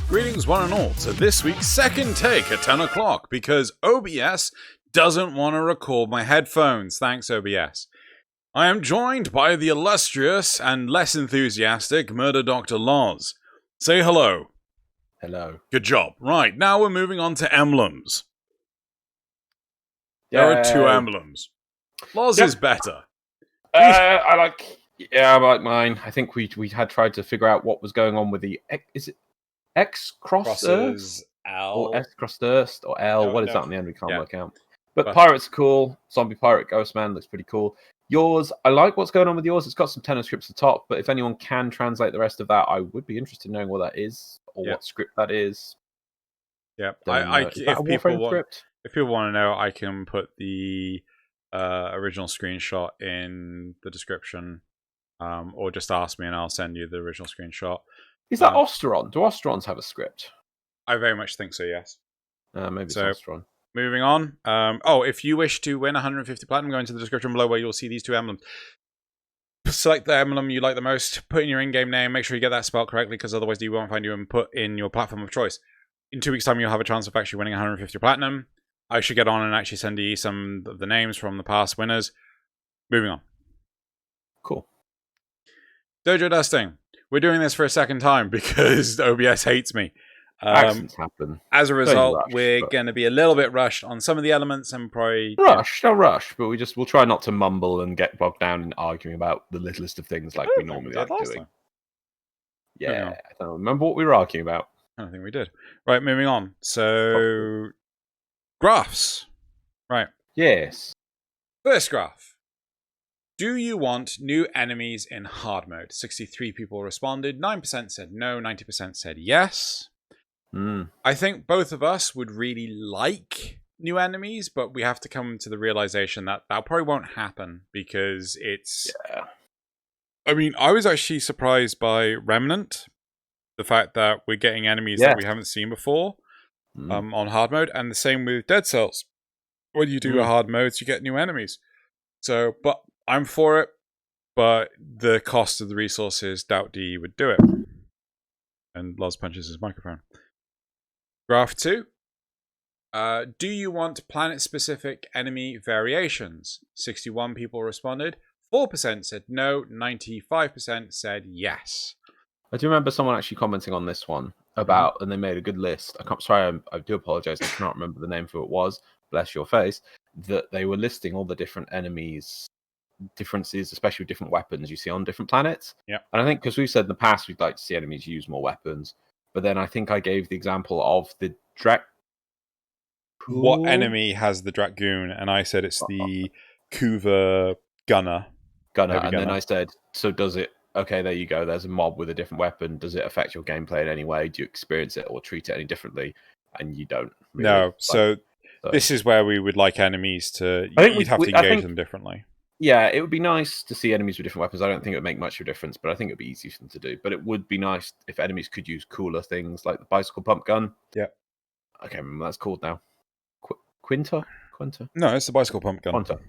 Greetings one and all to this week's second take at 10 o'clock because OBS doesn't want to record my headphones. Thanks, OBS. I am joined by the illustrious and less enthusiastic Murder Dr. Loz. Say hello. Hello. Good job. Right, now we're moving on to emblems. There are two emblems. Loz is better. I like mine. I think we had tried to figure out what was going on with the is it X cross Earth or S cross Earth or L? What is that in the end? We can't work out. But pirates are cool. Zombie pirate ghost man looks pretty cool. Yours, I like what's going on with yours. It's got some Tenno scripts at the top, but if anyone can translate the rest of that, I would be interested in knowing what that is or what script that is. Yeah, if people want to know, I can put the original screenshot in the description, or just ask me and I'll send you the original screenshot. Is that Osteron? Do Osterons have a script? I very much think so, yes. Maybe it's Osteron. Moving on. If you wish to win 150 platinum, go into the description below where you'll see these two emblems. Select the emblem you like the most, put in your in-game name, make sure you get that spelled correctly, because otherwise you won't find you, and put in your platform of choice. In 2 weeks' time, you'll have a chance of actually winning 150 platinum. I should get on and actually send you some of the names from the past winners. Moving on. Cool. Dojo dusting. We're doing this for a second time because OBS hates me. Accidents happen. As a result, we're going to be a little bit rushed on some of the elements and probably... No rush, but we'll try not to mumble and get bogged down in arguing about the littlest of things like we normally like doing. Time. Yeah, I don't remember what we were arguing about. I don't think we did. Right, moving on. So, graphs. Right. Yes. First graph. Do you want new enemies in hard mode? 63 people responded. 9% said no. 90% said yes. I think both of us would really like new enemies, but we have to come to the realization that that probably won't happen because it's... Yeah. I mean, I was actually surprised by Remnant. The fact that we're getting enemies that we haven't seen before on hard mode. And the same with Dead Cells. When you do a hard modes, you get new enemies. So, but I'm for it. But the cost of the resources, doubt D would do it. And Loz punches his microphone. Graph 2. Do you want planet-specific enemy variations? 61 people responded. 4% said no. 95% said yes. I do remember someone actually commenting on this one about, and they made a good list. I do apologize. I cannot remember the name of who it was. Bless your face. That they were listing all the different enemies, differences, especially with different weapons you see on different planets. Yeah. And I think because we've said in the past we'd like to see enemies use more weapons, but then I think I gave the example of the What enemy has the Dragoon? And I said it's the Kuva Gunner. And then I said, so does it? Okay, there you go. There's a mob with a different weapon. Does it affect your gameplay in any way? Do you experience it or treat it any differently? And you don't. Really. No. So this is where we would like enemies to... You'd have to engage them differently. Yeah, it would be nice to see enemies with different weapons. I don't think it would make much of a difference, but I think it would be easy for them to do. But it would be nice if enemies could use cooler things like the bicycle pump gun. Yeah. I can't remember what that's called now. Quinta? No, it's the bicycle pump gun. Quanta.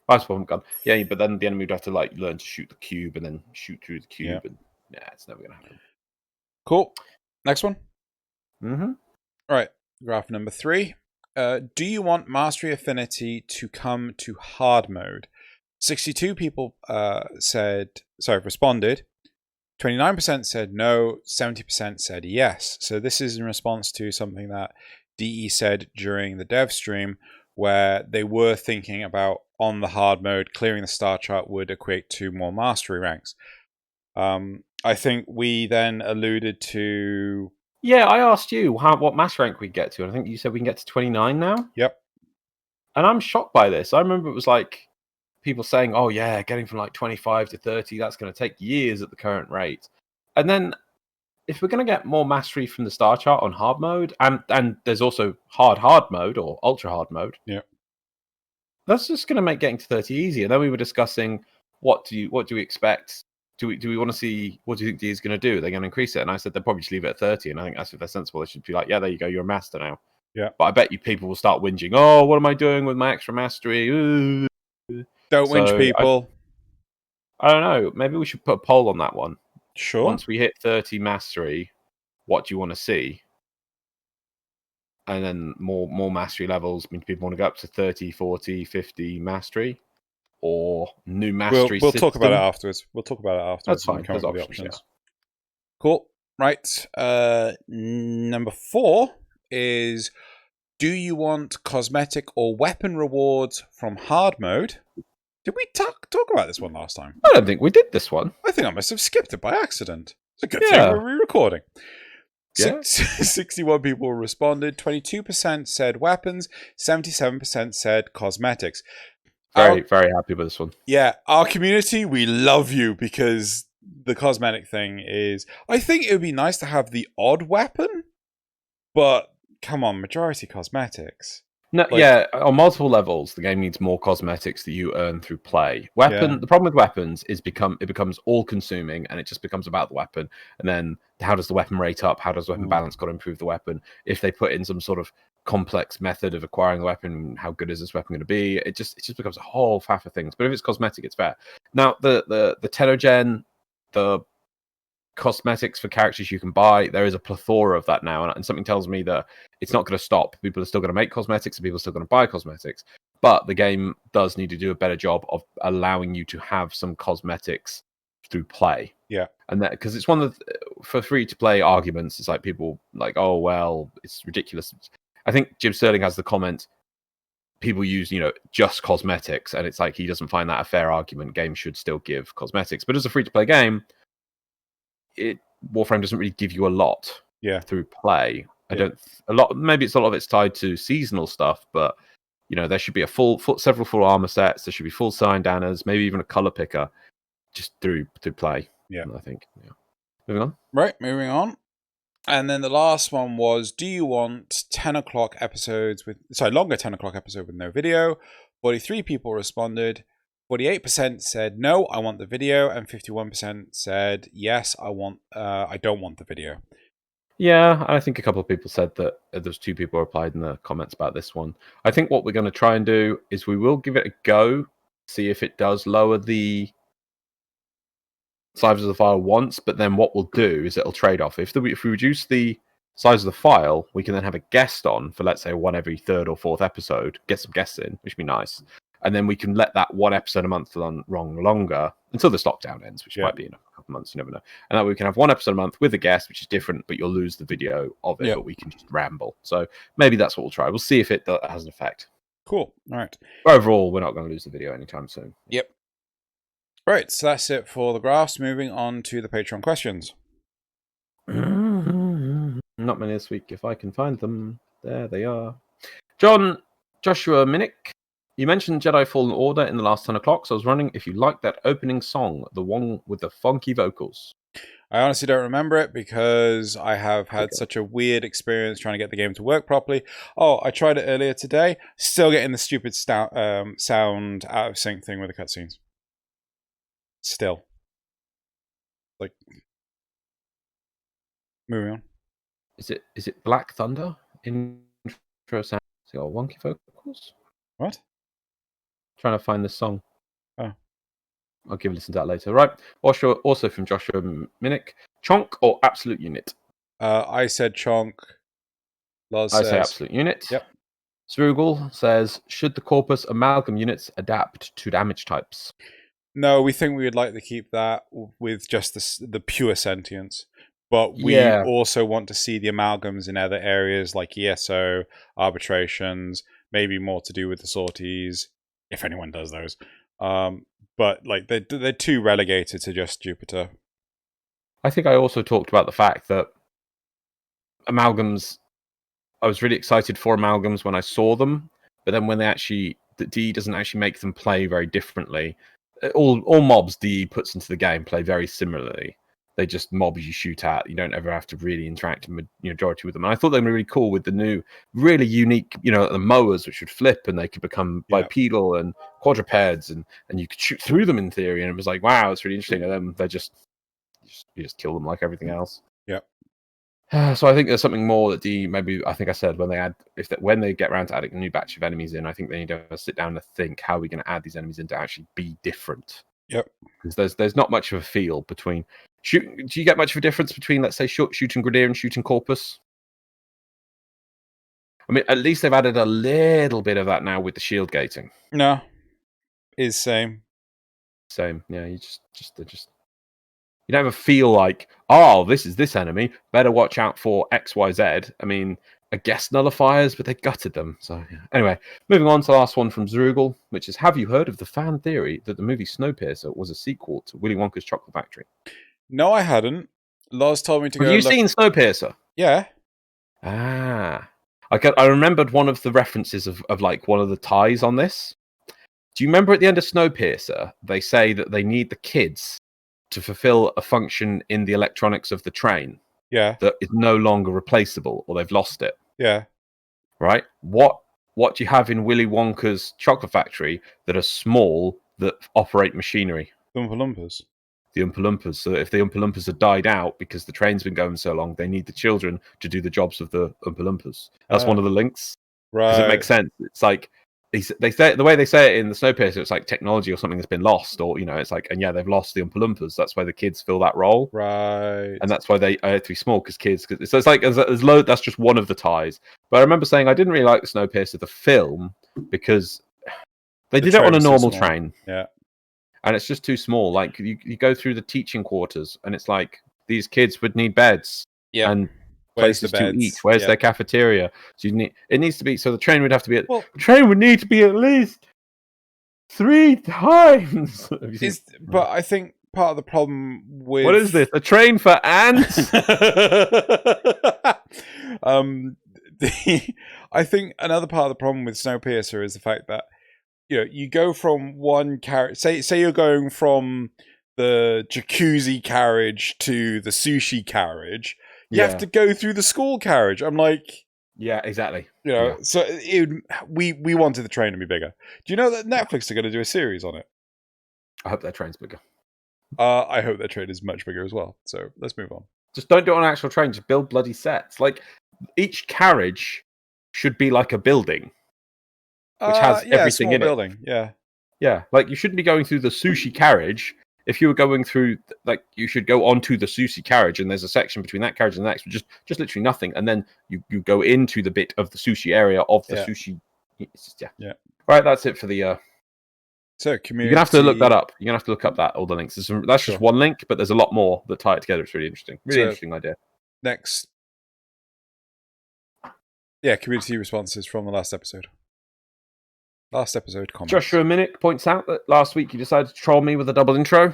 Bicycle pump gun. Yeah, but then the enemy would have to learn to shoot the cube and then shoot through the cube. And it's never going to happen. Cool. Next one. Mm-hmm. All right. Graph number 3. Do you want Mastery Affinity to come to hard mode? 62 people responded. 29% said no. 70% said yes. So this is in response to something that DE said during the dev stream, where they were thinking about on the hard mode, clearing the star chart would equate to more mastery ranks. I think we then alluded to... Yeah, I asked you what master rank we'd get to, and I think you said we can get to 29 now? Yep. And I'm shocked by this. I remember it was like people saying, oh yeah, getting from like 25 to 30, that's going to take years at the current rate. And then if we're going to get more mastery from the star chart on hard mode, and there's also hard mode or ultra hard mode, that's just going to make getting to 30 easy. And then we were discussing what do we expect? Do we want to see, what do you think D is going to do? They're going to increase it. And I said they'll probably just leave it at 30. And I think that's if they're sensible. They should be like, yeah, there you go, you're a master now. Yeah. But I bet you people will start whinging. Oh, what am I doing with my extra mastery? Ooh. Don't whinge, people. I don't know. Maybe we should put a poll on that one. Sure. Once we hit 30 mastery, what do you want to see? and then more mastery levels. I mean, people want to go up to 30, 40, 50 mastery, or new mastery We'll system. talk about it afterwards. That's fine. When we come There's up with options. the options. Yeah. Cool. Right. Number 4 is: do you want cosmetic or weapon rewards from hard mode? Did we talk about this one last time? I don't think we did this one. I think I must have skipped it by accident. It's a good thing we're re-recording. Yeah. 61 people responded. 22% said weapons. 77% said cosmetics. Very happy with this one. Yeah, our community, we love you, because the cosmetic thing is... I think it would be nice to have the odd weapon, but come on, majority cosmetics. No, on multiple levels, the game needs more cosmetics that you earn through play. The problem with weapons is it becomes all-consuming, and it just becomes about the weapon. And then, how does the weapon rate up? How does the weapon balance got to improve the weapon? If they put in some sort of complex method of acquiring the weapon, how good is this weapon going to be? It just becomes a whole faff of things. But if it's cosmetic, it's fair. Now, the Tenno Gen, the cosmetics for characters you can buy, there is a plethora of that now, and something tells me that it's not going to stop. People are still going to make cosmetics, and people are still going to buy cosmetics, but the game does need to do a better job of allowing you to have some cosmetics through play. And that, because it's one of for free to play arguments, it's like people like, oh well, it's ridiculous. I think Jim Sterling has the comment, people use just cosmetics, and it's like he doesn't find that a fair argument. Games should still give cosmetics, but as a free to play game, Warframe doesn't really give you a lot through play. Maybe it's a lot of it's tied to seasonal stuff, but there should be several full armor sets, there should be full sign-downers, maybe even a color picker just through play. I think. Moving on. Right, moving on. And then the last one was: do you want 10 o'clock episodes longer 10 o'clock episode with no video? 43 people responded. 48% said no, I want the video, and 51% said yes, I don't want the video. Yeah, I think a couple of people said that. There's 2 people replied in the comments about this one. I think what we're going to try and do is we will give it a go, see if it does lower the size of the file once, but then what we'll do is it'll trade off. If we reduce the size of the file, we can then have a guest on for, let's say, one every 3rd or 4th episode, get some guests in, which would be nice. And then we can let that one episode a month run longer until this lockdown ends, which might be in a couple of months, you never know. And that we can have one episode a month with a guest, which is different, but you'll lose the video of it, but we can just ramble. So maybe that's what we'll try. We'll see if it has an effect. Cool. All right. But overall, we're not going to lose the video anytime soon. Yep. Right, so that's it for the graphs. Moving on to the Patreon questions. Not many this week, if I can find them. There they are. Joshua Minnick. You mentioned Jedi Fallen Order in the last 10 o'clock, so I was wondering if you liked that opening song, the one with the funky vocals. I honestly don't remember it because I have had such a weird experience trying to get the game to work properly. Oh, I tried it earlier today. Still getting the stupid sound out of sync thing with the cutscenes. Still. Like, moving on. Is it Black Thunder? Intro sound. Has it got wonky vocals? What? Trying to find this song. Oh. I'll give a listen to that later. Right. Also from Joshua Minnick. Chonk or Absolute Unit? I said Chonk. I say Absolute Unit. Yep. Srugal says, should the Corpus Amalgam units adapt to damage types? No, we think we would like to keep that with just the pure sentience. But we also want to see the amalgams in other areas like ESO, arbitrations, maybe more to do with the sorties, if anyone does those. But like they're too relegated to just Jupiter. I think I also talked about the fact that amalgams, I was really excited for amalgams when I saw them, but then when the DE doesn't actually make them play very differently. All mobs DE puts into the game play very similarly. They just mobs you shoot at. You don't ever have to really interact majority with them. And I thought they were really cool with the new, really unique, the mowers, which would flip and they could become bipedal and quadrupeds, and you could shoot through them in theory. And it was like, wow, it's really interesting. And then you just kill them like everything else. Yeah. So I think there's something more that maybe I think I said when they get around to adding a new batch of enemies in, I think they need to sit down and think, how are we going to add these enemies in to actually be different? Yep. Because there's not much of a feel between shooting. Do you get much of a difference between, let's say, shooting Grenadier and shooting Corpus? I mean, at least they've added a little bit of that now with the shield gating. No, is same. Same, yeah. You you never feel like, oh, this is this enemy. Better watch out for X, Y, Z. I mean, I guess nullifiers, but they gutted them. So yeah. Anyway, moving on to the last one from Zrugel, which is: have you heard of the fan theory that the movie Snowpiercer was a sequel to Willy Wonka's Chocolate Factory? No, I hadn't. Loz told me to go. Have you seen Snowpiercer? Yeah. Ah. I remembered one of the references of like one of the ties on this. Do you remember at the end of Snowpiercer, they say that they need the kids to fulfill a function in the electronics of the train? Yeah. That is no longer replaceable, or they've lost it. Yeah. Right? What do you have in Willy Wonka's Chocolate Factory that are small that operate machinery? Oompa Loompas. The Oompa Loompas. So if the Oompa Loompas have died out because the train's been going so long, they need the children to do the jobs of the Oompa Loompas. That's one of the links. Right. Does it make sense? It's like they say the way they say it in the Snowpiercer, it's like technology or something that's been lost, or it's like, and yeah, they've lost the Oompa Loompas. That's why the kids fill that role, right? And that's why they have to be small because kids. So it's like there's load. That's just one of the ties. But I remember saying I didn't really like the Snowpiercer, the film, because they did it on a normal train. Yeah. And it's just too small. Like you go through the teaching quarters, and it's like these kids would need beds and places to eat. Where's their cafeteria? So it needs to be. So the train would have to be. The train would need to be at least 3 times. But I think part of the problem with what is this? A train for ants? I think another part of the problem with Snowpiercer is the fact that you go from one carriage. Say you're going from the jacuzzi carriage to the sushi carriage. You have to go through the school carriage. I'm like, yeah, exactly. So we wanted the train to be bigger. Do you know that Netflix are going to do a series on it? I hope their train's bigger. I hope their train is much bigger as well. So let's move on. Just don't do it on an actual train. Just build bloody sets. Like each carriage should be like a building. Which has everything in building. it. Yeah. Like you shouldn't be going through the sushi carriage. If you were going through, like, you should go onto the sushi carriage, and there's a section between that carriage and the next, just literally nothing, and then you go into the bit of the sushi area of the sushi. Yeah. Right, that's it for the. So community. You're gonna have to look that up. You're gonna have to look up all the links. That's just one link, but there's a lot more that tie it together. It's really interesting. Interesting idea. Next. Community responses from the last episode. Last episode comments. Joshua Minnick points out that last week you decided to troll me with a double intro.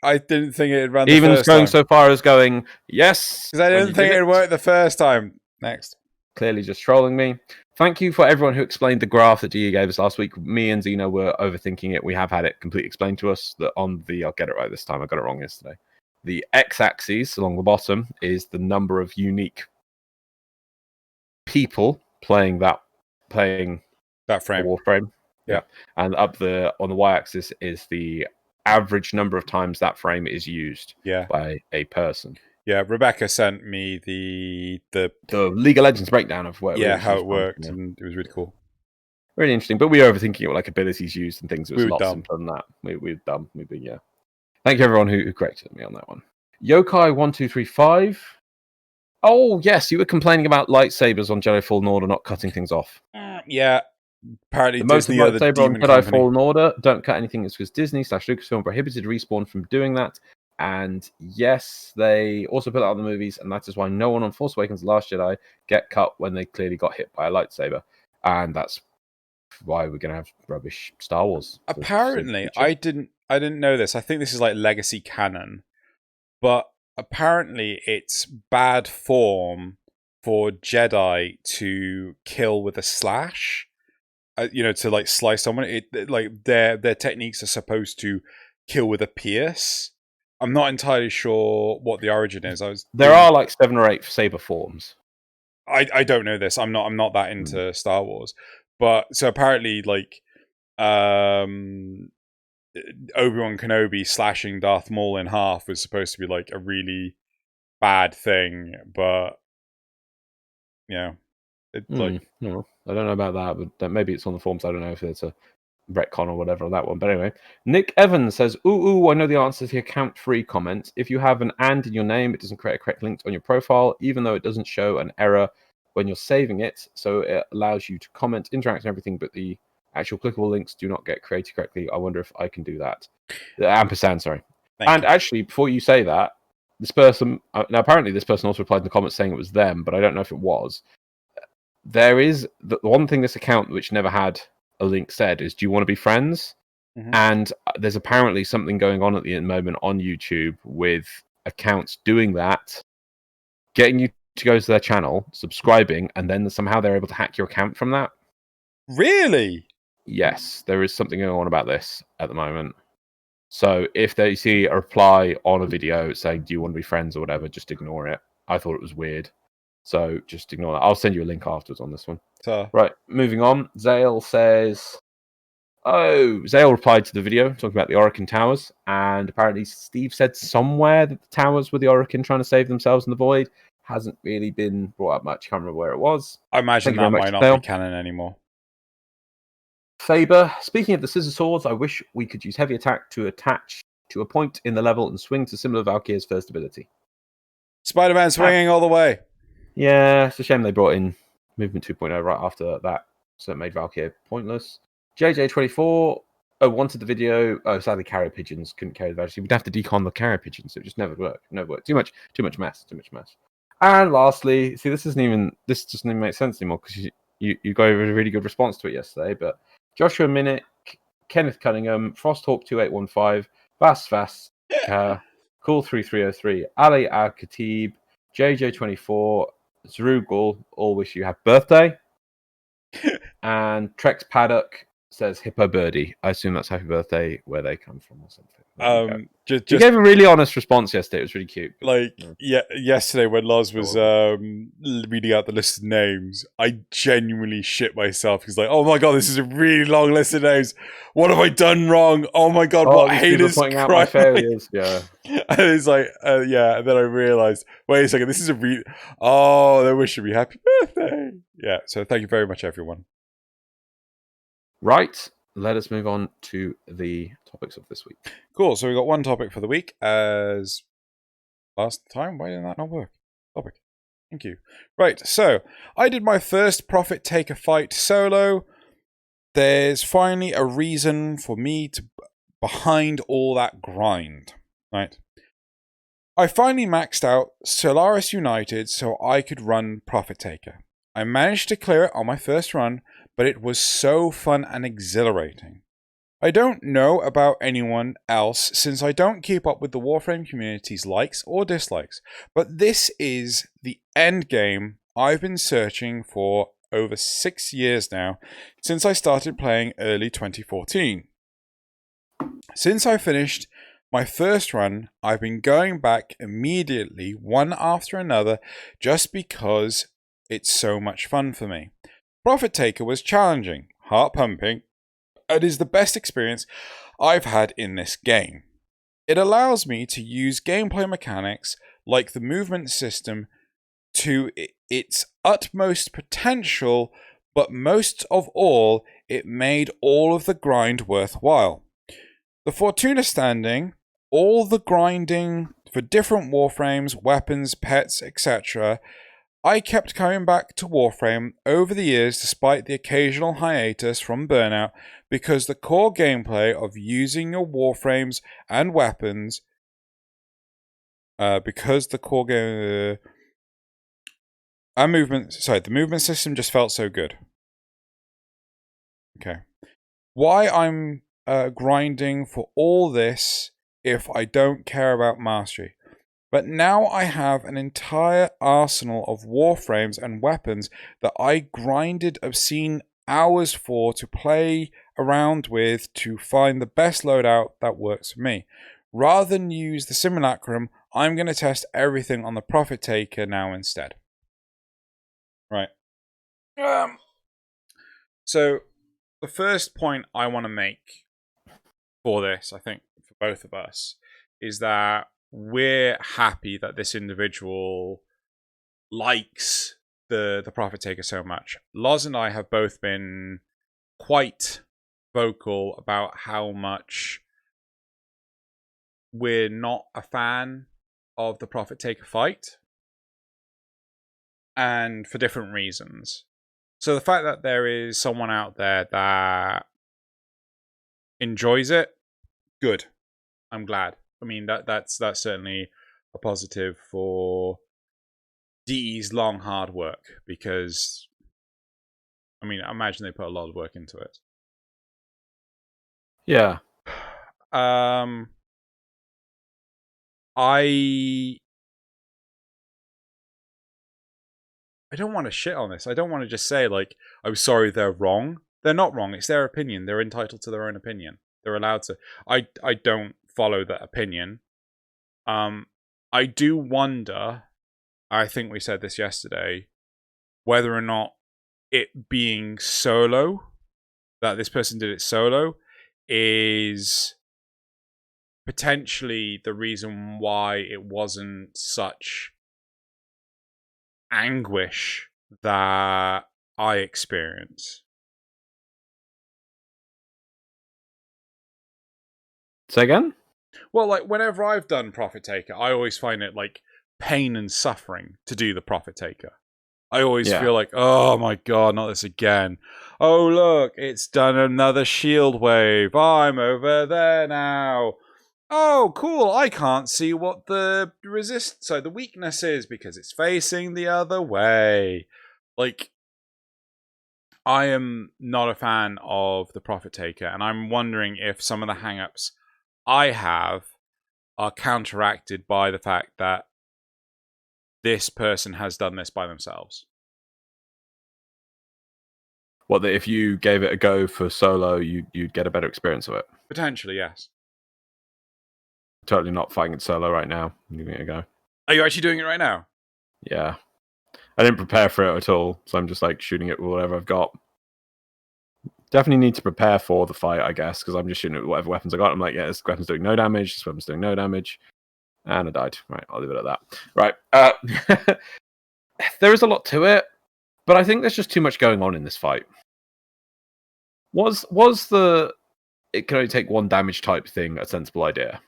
I didn't think it ran the Even first going time. so far as going, yes. Because I didn't think it worked the first time. Next. Clearly just trolling me. Thank you for everyone who explained the graph that GE gave us last week. Me and Xeno were overthinking it. We have had it completely explained to us. That on the, I'll get it right this time. I got it wrong yesterday. The x-axis along the bottom is the number of unique people playing that frame. Warframe. Yeah. And up on the y-axis is the average number of times that frame is used by a person. Yeah, Rebecca sent me the League of Legends breakdown of how it worked, and it was really cool. Really interesting, but we were overthinking it, like abilities used and things. It was a lot simpler than that. We're dumb. Thank you everyone who corrected me on that one. Yokai1235. Oh yes, you were complaining about lightsabers on Jedi Fallen Order not cutting things off. Yeah. Apparently, the most Disney lightsaber on Jedi Fallen Order don't cut anything. It's because Disney/Lucasfilm prohibited Respawn from doing that. And yes, they also put that on the movies, and that is why no one on Force Awakens: The Last Jedi get cut when they clearly got hit by a lightsaber, and that's why we're gonna have rubbish Star Wars. Apparently, I didn't know this. I think this is like legacy canon, but apparently it's bad form for Jedi to kill with a slash. To like slice someone. Like their techniques are supposed to kill with a pierce. I'm not entirely sure what the origin is. There are like 7 or 8 saber forms. I don't know this. I'm not that into Star Wars, but so apparently like Obi-Wan Kenobi slashing Darth Maul in half was supposed to be like a really bad thing, but No, I don't know about that, but maybe it's on the forums. I don't know if it's a retcon or whatever on that one. But anyway, Nick Evans says, I know the answer to the account-free comment. If you have an and in your name, it doesn't create a correct link on your profile, even though it doesn't show an error when you're saving it, so it allows you to comment, interact, and everything, but the actual clickable links do not get created correctly. I wonder if I can do that. The ampersand, sorry. Thank you. Actually, before you say that, this person, now apparently this person also replied in the comments saying it was them, but I don't know if it was. There is the one thing this account which never had a link said is, do you want to be friends? Mm-hmm. And there's apparently something going on at the moment on YouTube with accounts doing that, getting you to go to their channel, subscribing, and then somehow they're able to hack your account from that. Really? Yes, there is something going on about this at the moment. So if they see a reply on a video saying, do you want to be friends or whatever, just ignore it. I thought it was weird. So just ignore that. I'll send you a link afterwards on this one. Right, moving on. Zale says, Zale replied to the video talking about the Orokin Towers. And apparently Steve said somewhere that the towers were the Orokin trying to save themselves in the void. Hasn't really been brought up much. Can't remember where it was. I imagine that might not be canon anymore. Faber, speaking of the scissor swords, I wish we could use heavy attack to attach to a point in the level and swing to similar Valkyr's first ability. Spider-Man swinging all the way. Yeah, it's a shame they brought in Movement 2.0 right after that, so it made Valkyr pointless. JJ24 wanted the video. Sadly, carrier pigeons couldn't carry the Valkyr. We'd have to decon the carrier pigeons, so it just never worked. Never worked. Too much mess. And lastly, see, this doesn't even make sense anymore because you got a really good response to it yesterday, but Joshua Minnick, Kenneth Cunningham, Frosthawk 2815, Vas, Cool 3303, Ali Al Khatib, JJ24, Zrugul, all wish you happy birthday. And Trex Paddock says Hippo Birdie. I assume that's happy birthday where they come from or something. You gave a really honest response yesterday. It was really cute. Yesterday when Loz was reading out the list of names, I genuinely shit myself. He's like, "Oh my god, this is a really long list of names. What have I done wrong? Oh my god, what haters pointing out my failures." Yeah, and it's like, yeah. And then I realized, wait a second, this is a they're wishing me happy birthday. Yeah. So thank you very much, everyone. Right. Let us move on to the topics of this week. Cool. So we got one topic for the week as last time. Why did that not work? Topic. Thank you. Right. So I did my first Prophet Taker fight solo. There's finally a reason for me to behind all that grind. Right. I finally maxed out Solaris United so I could run Prophet Taker. I managed to clear it on my first run, but it was so fun and exhilarating. I don't know about anyone else since I don't keep up with the Warframe community's likes or dislikes, but this is the end game I've been searching for over 6 years now, since I started playing early 2014. Since I finished my first run, I've been going back immediately, one after another, just because it's so much fun for me. Prophet Taker was challenging, heart-pumping, and is the best experience I've had in this game. It allows me to use gameplay mechanics like the movement system to its utmost potential, but most of all, it made all of the grind worthwhile. The Fortuna standing, all the grinding for different Warframes, weapons, pets, etc., I kept coming back to Warframe over the years despite the occasional hiatus from burnout because the core gameplay of using your Warframes and weapons the movement system just felt so good. Okay. Why I'm grinding for all this if I don't care about mastery? But now I have an entire arsenal of Warframes and weapons that I grinded obscene hours for to play around with to find the best loadout that works for me. Rather than use the simulacrum, I'm going to test everything on the Prophet Taker now instead. Right. So, the first point I want to make for this, I think, for both of us, is that we're happy that this individual likes the Prophet Taker so much. Loz and I have both been quite vocal about how much we're not a fan of the Prophet Taker fight. and for different reasons. So the fact that there is someone out there that enjoys it, good. I'm glad. I mean, that's certainly a positive for DE's long, hard work, because, I mean, I imagine they put a lot of work into it. Yeah. I don't want to shit on this. I don't want to just say, like, I'm sorry, they're wrong. They're not wrong. It's their opinion. They're entitled to their own opinion. They're allowed to. I don't follow that opinion. I do wonder, I think we said this yesterday, whether or not it being solo, that this person did it solo, is potentially the reason why it wasn't such anguish that I experience. Say again? Well, like, whenever I've done Profit Taker, I always find it like pain and suffering to do the Profit Taker. I always feel like, oh my god, not this again. Oh look, it's done another shield wave. I'm over there now. Oh, cool, I can't see what the the weakness is because it's facing the other way. Like, I am not a fan of the Profit Taker, and I'm wondering if some of the hang-ups I have are counteracted by the fact that this person has done this by themselves. What, that if you gave it a go for solo, you'd get a better experience of it? Potentially, yes. Totally not fighting it solo right now. I'm giving it a go. Are you actually doing it right now? Yeah. I didn't prepare for it at all, so I'm just like shooting it with whatever I've got. Definitely need to prepare for the fight, I guess, because I'm just shooting it with whatever weapons I got. I'm like, yeah, this weapon's doing no damage, this weapon's doing no damage. And I died. Right, I'll leave it at that. Right. There is a lot to it, but I think there's just too much going on in this fight. Was the it can only take one damage type thing a sensible idea?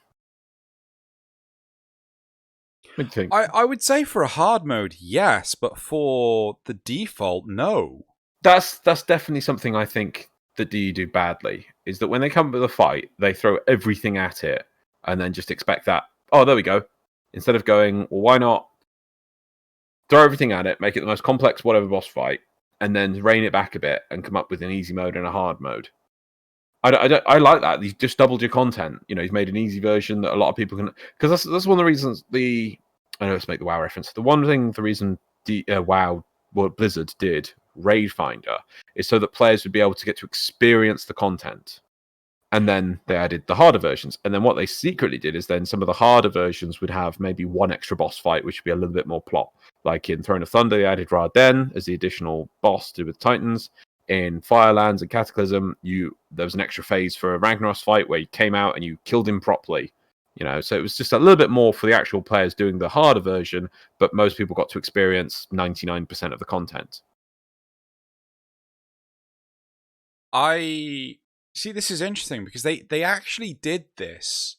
What do you think? I would say for a hard mode, yes, but for the default, no. That's definitely something I think that DE do badly, is that when they come up with a fight, they throw everything at it and then just expect that, oh, there we go. Instead of going, well, why not throw everything at it, make it the most complex whatever boss fight, and then rein it back a bit and come up with an easy mode and a hard mode. I like that. He's just doubled your content. You know, he's made an easy version that a lot of people can... Because that's one of the reasons I know, let's make the WoW reference. The reason WoW, what Blizzard did, Raid Finder, is so that players would be able to get to experience the content. And then they added the harder versions. And then what they secretly did is then some of the harder versions would have maybe one extra boss fight, which would be a little bit more plot. Like in Throne of Thunder, they added Ra-Den as the additional boss to do with Titans. In Firelands and Cataclysm, there was an extra phase for a Ragnaros fight where you came out and you killed him properly. You know, so it was just a little bit more for the actual players doing the harder version, but most people got to experience 99% of the content. I see, this is interesting because they actually did this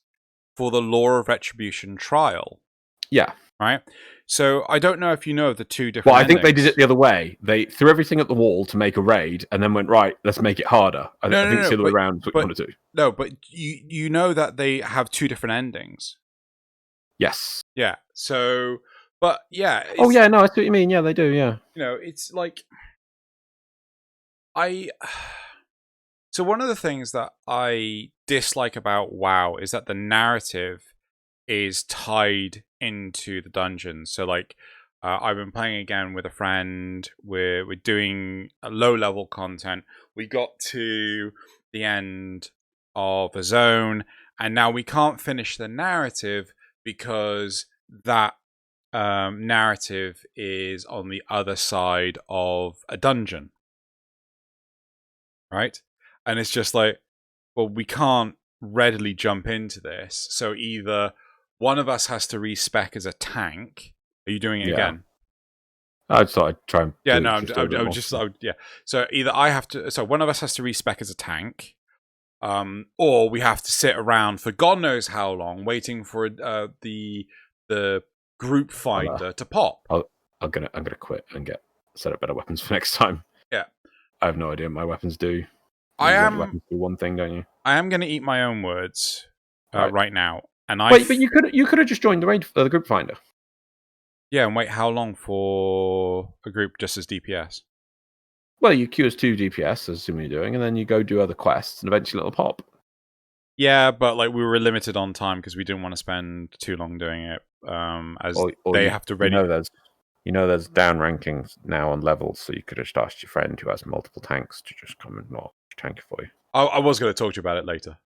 for the Law of Retribution trial. Yeah. Right? So I don't know if you know the two different Well, I think they did it the other way. They threw everything at the wall to make a raid and then went, right, let's make it harder. I think it's the other way around. What you want to do. No, but you know that they have two different endings. Yes. Yeah. So, but yeah. Oh, yeah, no, I see what you mean. Yeah, they do, yeah. You know, it's like... So one of the things that I dislike about WoW is that the narrative is tied into the dungeons. So, like, I've been playing again with a friend. We're doing a low-level content. We got to the end of a zone, and now we can't finish the narrative because that narrative is on the other side of a dungeon. Right? And it's just like, well, we can't readily jump into this. So either one of us has to respec as a tank. Are you doing it again? I just thought I'd try and... Yeah, no, yeah. So either I have to... So one of us has to respec as a tank. Or we have to sit around for God knows how long waiting for the group finder to pop. I'm gonna quit and set up better weapons for next time. Yeah. I have no idea what my weapons do. Weapons do one thing, don't you? I am going to eat my own words right now. And but you could have just joined the group finder. Yeah, and wait how long for a group just as DPS? Well, you queue as 2 DPS, assuming you're doing, and then you go do other quests, and eventually it'll pop. Yeah, but like we were limited on time because we didn't want to spend too long doing it. They have to ready. There's down rankings now on levels, so you could have just asked your friend who has multiple tanks to just come and tank it for you. I was going to talk to you about it later.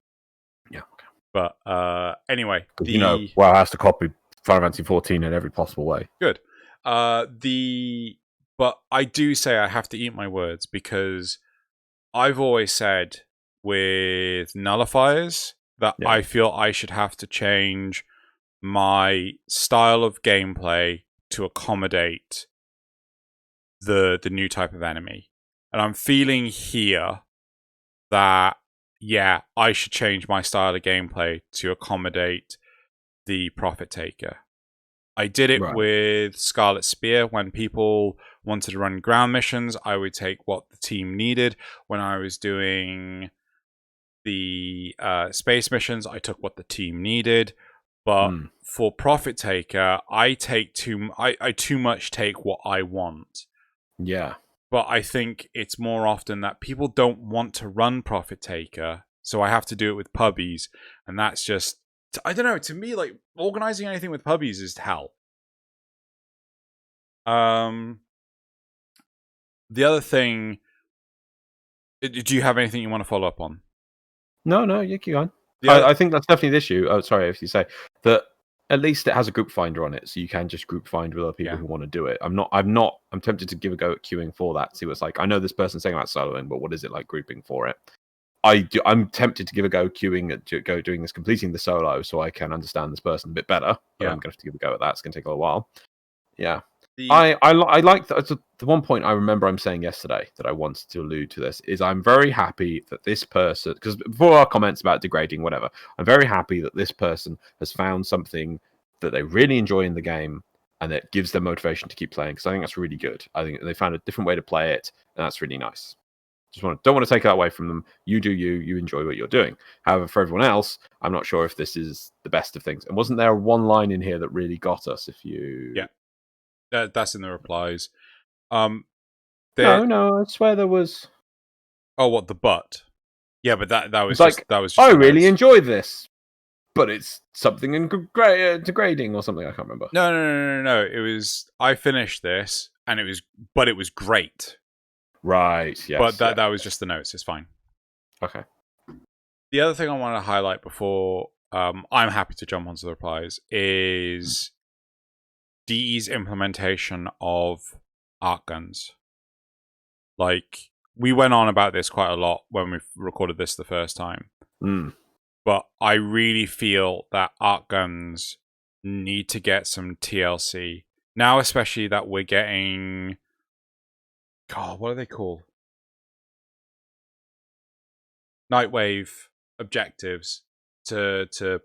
Yeah. Okay. But anyway, WoW has to copy Final Fantasy 14 in every possible way. Good. But I do say I have to eat my words because I've always said with nullifiers that I feel I should have to change my style of gameplay to accommodate the new type of enemy. And I'm feeling here that, yeah, I should change my style of gameplay to accommodate the Profit Taker. I did it with Scarlet Spear. When people wanted to run ground missions, I would take what the team needed. When I was doing the space missions, I took what the team needed. But for Profit Taker, I too much take what I want. Yeah. But I think it's more often that people don't want to run Profit Taker, so I have to do it with pubbies, and that's just, I don't know, to me, like, organizing anything with pubbies is hell. The other thing, do you have anything you want to follow up on? No, you keep going. I think that's definitely the issue. Oh, sorry, if you say that, at least it has a group finder on it, so you can just group find with other people who want to do it. I'm tempted to give a go at queuing for that, see what it's like. I know this person's saying about soloing, but what is it like grouping for it? I'm tempted to give a go queuing doing this, completing the solo, so I can understand this person a bit better. But I'm going to have to give a go at that. It's going to take a little while. Yeah. I like the one point I remember I'm saying yesterday that I wanted to allude to this is I'm very happy that this person, because before our comments about degrading, whatever, I'm very happy that this person has found something that they really enjoy in the game and that gives them motivation to keep playing, because I think that's really good. I think they found a different way to play it, and that's really nice. Don't want to take that away from them. You do you enjoy what you're doing. However, for everyone else, I'm not sure if this is the best of things. And wasn't there one line in here that really got us? That's in the replies. No, I swear there was. Oh, what, the butt? Yeah, but that was like, that was. I really enjoy this, but it's something degrading or something. I can't remember. No. It was, I finished this and it was great. Right. Yes. But that was just the notes. It's fine. Okay. The other thing I want to highlight before I'm happy to jump onto the replies is DE's implementation of arc guns. Like, we went on about this quite a lot when we recorded this the first time. But I really feel that arc guns need to get some TLC. Now, especially that we're getting... God, what are they called? Nightwave objectives to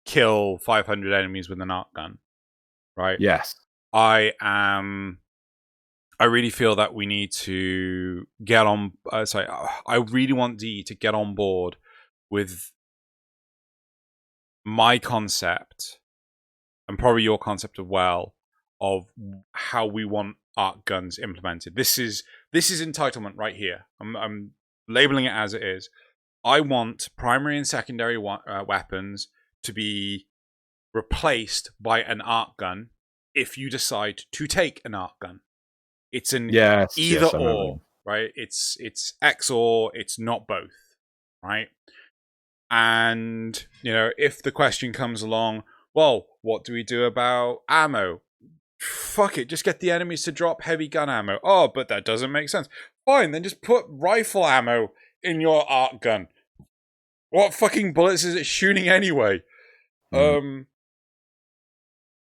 kill 500 enemies with an arc gun. Right? Yes. I really feel that we need to get on... I really want DE to get on board with my concept, and probably your concept as well, of how we want arc guns implemented. This is entitlement right here. I'm labeling it as it is. I want primary and secondary weapons to be replaced by an arc gun if you decide to take an arc gun. It's an either or, right? It's X or it's not both, right? And, you know, if the question comes along, well, what do we do about ammo? Fuck it, just get the enemies to drop heavy gun ammo. Oh, but that doesn't make sense. Fine, then just put rifle ammo in your arc gun. What fucking bullets is it shooting anyway?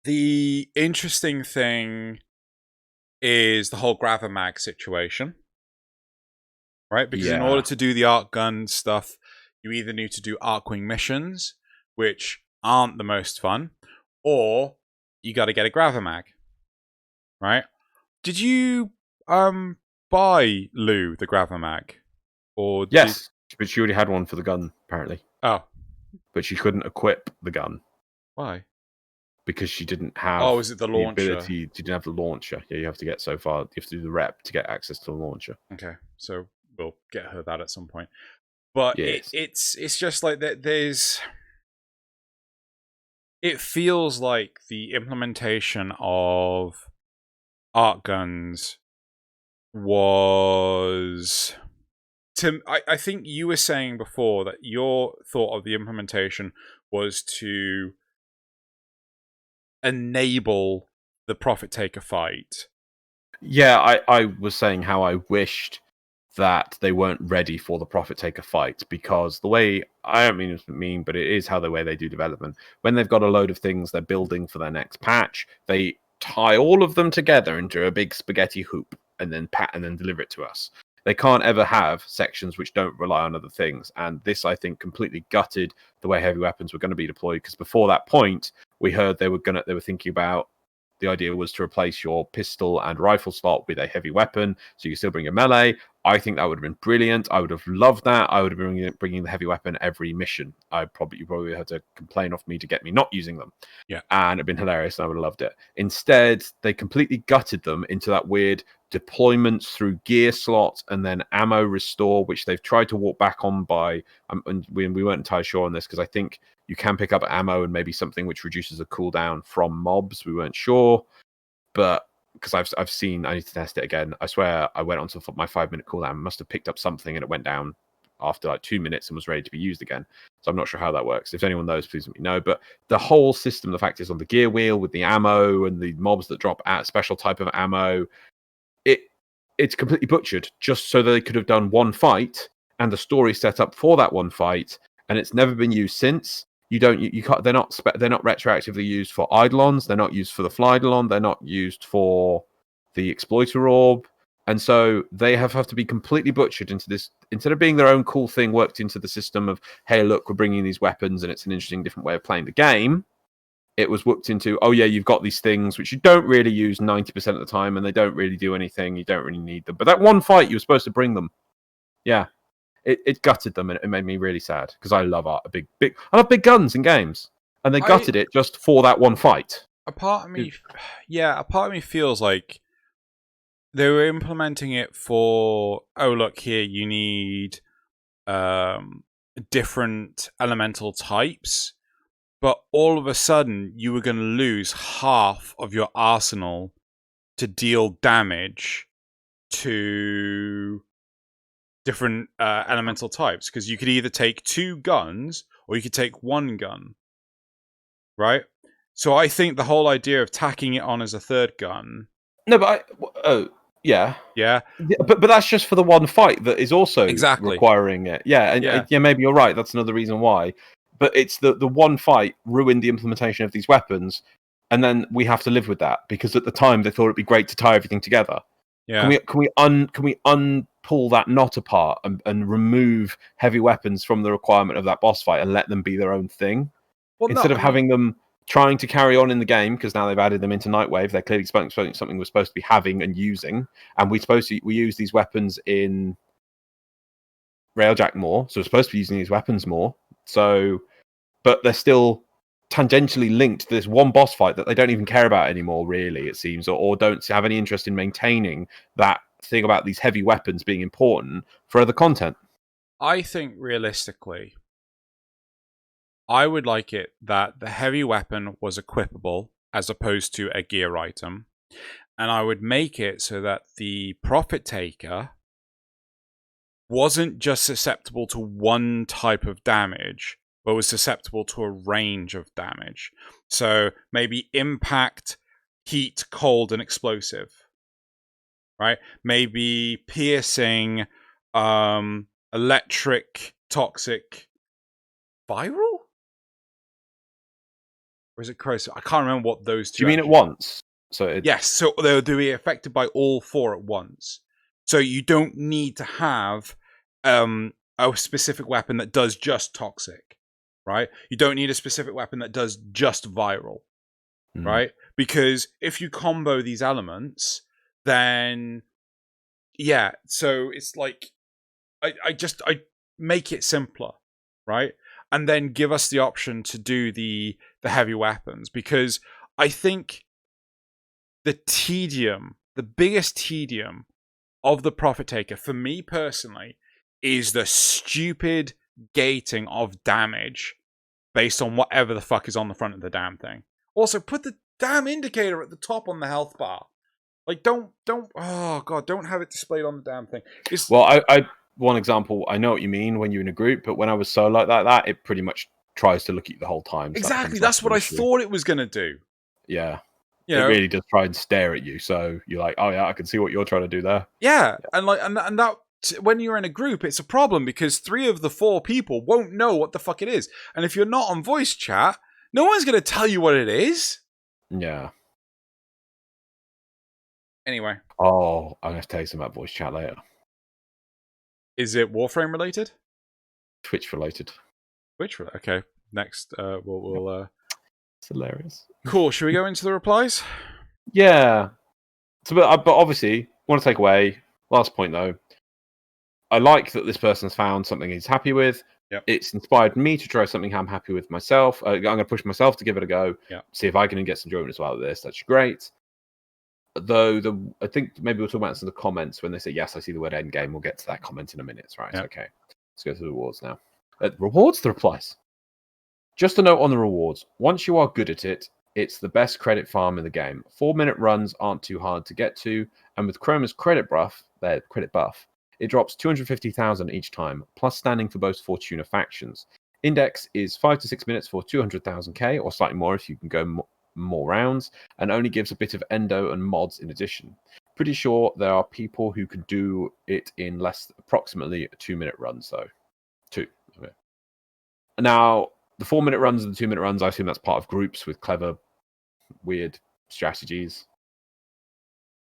The interesting thing is the whole Gravamag situation, right? Because in order to do the arc gun stuff, you either need to do Arcwing missions, which aren't the most fun, or you got to get a Gravamag, right? Did you buy Lou the Gravamag? Or yes, but she already had one for the gun, apparently. Oh. But she couldn't equip the gun. Why? Because she didn't have is it the launcher? ability. She didn't have the launcher. Yeah, you have to get so far. You have to do the rep to get access to the launcher. Okay, so we'll get her that at some point. But yes. it's just like that. It feels like the implementation of art guns was. Tim, I think you were saying before that your thought of the implementation was to enable the profit taker fight. Yeah, I was saying how I wished that they weren't ready for the profit taker fight, because the way, I don't mean it's mean, but it is how the way they do development. When they've got a load of things they're building for their next patch, they tie all of them together into a big spaghetti hoop and then deliver it to us. They can't ever have sections which don't rely on other things, and this, I think, completely gutted the way heavy weapons were going to be deployed, because before that point we heard they were thinking about, the idea was to replace your pistol and rifle slot with a heavy weapon, so you still bring your melee. I think that would have been brilliant. I would have loved that. I would have been bringing the heavy weapon every mission. You probably had to complain off me to get me not using them. Yeah, and it'd been hilarious, and I would have loved it. Instead, they completely gutted them into that weird deployments through gear slot and then ammo restore, which they've tried to walk back on by. And we weren't entirely sure on this, because I think you can pick up ammo and maybe something which reduces the cooldown from mobs. We weren't sure, but because I've seen, I need to test it again. I swear I went on to my 5-minute cooldown, must have picked up something, and it went down after like 2 minutes and was ready to be used again. So I'm not sure how that works. If anyone knows, please let me know. But the whole system, the fact is on the gear wheel with the ammo and the mobs that drop at special type of ammo, it's completely butchered just so that they could have done one fight and the story set up for that one fight, and it's never been used since. You can't. They're not retroactively used for Eidolons. They're not used for the Flydolon. They're not used for the Exploiter Orb. And so they have to be completely butchered into this, instead of being their own cool thing worked into the system of, hey, look, we're bringing these weapons and it's an interesting different way of playing the game. It was worked into, oh yeah, you've got these things which you don't really use 90% of the time and they don't really do anything. You don't really need them. But that one fight, you were supposed to bring them. Yeah. It gutted them, and it made me really sad, because I love art. I love big guns in games. And they gutted it just for that one fight. A part of me feels like they were implementing it for, oh look here, you need different elemental types, but all of a sudden you were going to lose half of your arsenal to deal damage to different elemental types, because you could either take 2 guns or you could take 1 gun, right? So I think the whole idea of tacking it on as a 3rd gun. No, but yeah, but that's just for the one fight that is also requiring it. Yeah, and yeah, maybe you're right. That's another reason why. But it's the one fight ruined the implementation of these weapons, and then we have to live with that, because at the time they thought it'd be great to tie everything together. Yeah. Can we unpull that knot apart and remove heavy weapons from the requirement of that boss fight and let them be their own thing? Well, instead of having them trying to carry on in the game, because now they've added them into Nightwave, they're clearly something we're supposed to be having and using, and we use these weapons in Railjack more, so we're supposed to be using these weapons more. So, but they're still tangentially linked to this one boss fight that they don't even care about anymore, really, it seems, or don't have any interest in maintaining that thing about these heavy weapons being important for other content. I think realistically, I would like it that the heavy weapon was equipable as opposed to a gear item, and I would make it so that the profit taker wasn't just susceptible to one type of damage, but was susceptible to a range of damage. So maybe impact, heat, cold, and explosive. Right? Maybe piercing, electric, toxic, viral? Or is it corrosive? I can't remember what those two. Do you mean at once? Yes, so they'll be affected by all 4 at once. So you don't need to have a specific weapon that does just toxic. Right? You don't need a specific weapon that does just viral, right? Because if you combo these elements, then yeah. So it's like I make it simpler, right? And then give us the option to do the heavy weapons, because I think the biggest tedium of the Profit Taker for me personally is the stupid gating of damage based on whatever the fuck is on the front of the damn thing. Also, put the damn indicator at the top on the health bar. Like, don't oh god, don't have it displayed on the damn thing. Well, I one example, I know what you mean when you're in a group, but when I was solo like that, it pretty much tries to look at you the whole time. So exactly, that's what I thought it was going to do. Yeah. It really does try and stare at you, so you're like, oh yeah, I can see what you're trying to do there. Yeah. And that when you're in a group, it's a problem because 3 of the 4 people won't know what the fuck it is. And if you're not on voice chat, no one's going to tell you what it is. Yeah. Anyway. Oh, I'm going to tell you something about voice chat later. Is it Warframe related? Twitch related. Twitch related? Okay. Next, we'll It's hilarious. Cool. Should we go into the replies? Yeah. So, but obviously, want to take away, last point though, I like that this person's found something he's happy with. Yep. It's inspired me to try something I'm happy with myself. I'm going to push myself to give it a go. Yep. See if I can get some enjoyment as well out of this. That's great. Though I think maybe we'll talk about this in the comments when they say, yes, I see the word end game. We'll get to that comment in a minute. Right. Yep. Okay. Let's go to the rewards now. Rewards, the replies. Just a note on the rewards. Once you are good at it, it's the best credit farm in the game. 4-minute runs aren't too hard to get to. And with Chroma's credit buff, it drops 250,000 each time, plus standing for both Fortuna factions. Index is 5 to 6 minutes for 200,000k, or slightly more if you can go more rounds, and only gives a bit of endo and mods in addition. Pretty sure there are people who could do it in approximately a 2-minute run, so 2. Okay. Now, the 4-minute runs and the 2-minute runs, I assume that's part of groups with clever, weird strategies.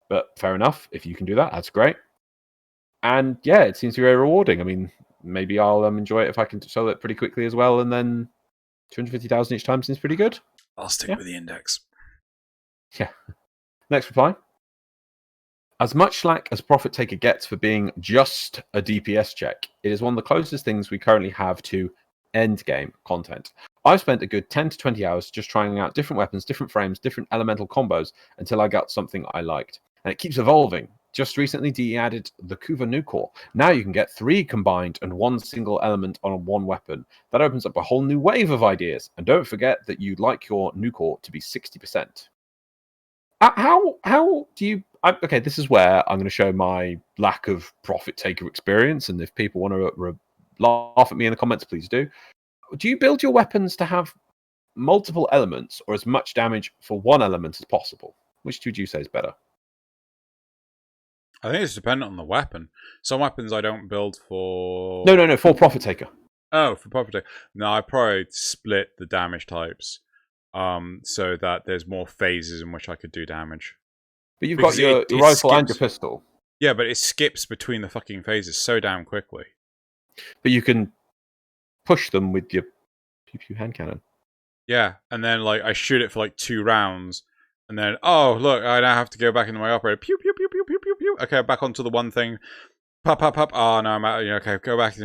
But fair enough, if you can do that, that's great. And yeah, it seems to be very rewarding. I mean, maybe I'll enjoy it if I can sell it pretty quickly as well, and then 250,000 each time seems pretty good. I'll stick with the index. Yeah. Next reply. As much slack as Profit Taker gets for being just a DPS check, it is one of the closest things we currently have to end game content. I've spent a good 10 to 20 hours just trying out different weapons, different frames, different elemental combos until I got something I liked. And it keeps evolving. Just recently, DE added the Kuva new core. Now you can get 3 combined and 1 single element on 1 weapon. That opens up a whole new wave of ideas. And don't forget that you'd like your new core to be 60%. How do you... Okay, this is where I'm going to show my lack of Profit Taker experience. And if people want to laugh at me in the comments, please do. Do you build your weapons to have multiple elements or as much damage for 1 element as possible? Which would you say is better? I think it's dependent on the weapon. Some weapons I don't build for... No, for Profit Taker. Oh, for Profit Taker. No, I probably split the damage types so that there's more phases in which I could do damage. But you've got your rifle and your pistol. Yeah, but it skips between the fucking phases so damn quickly. But you can push them with your pew-pew hand cannon. Yeah, and then like I shoot it for like 2 rounds, and then, oh, look, I now have to go back into my operator. Pew, pew, pew, pew, pew, pew, pew. Okay, back onto the one thing. Pop, pop, pop. Oh, no, I'm out. Okay, go back.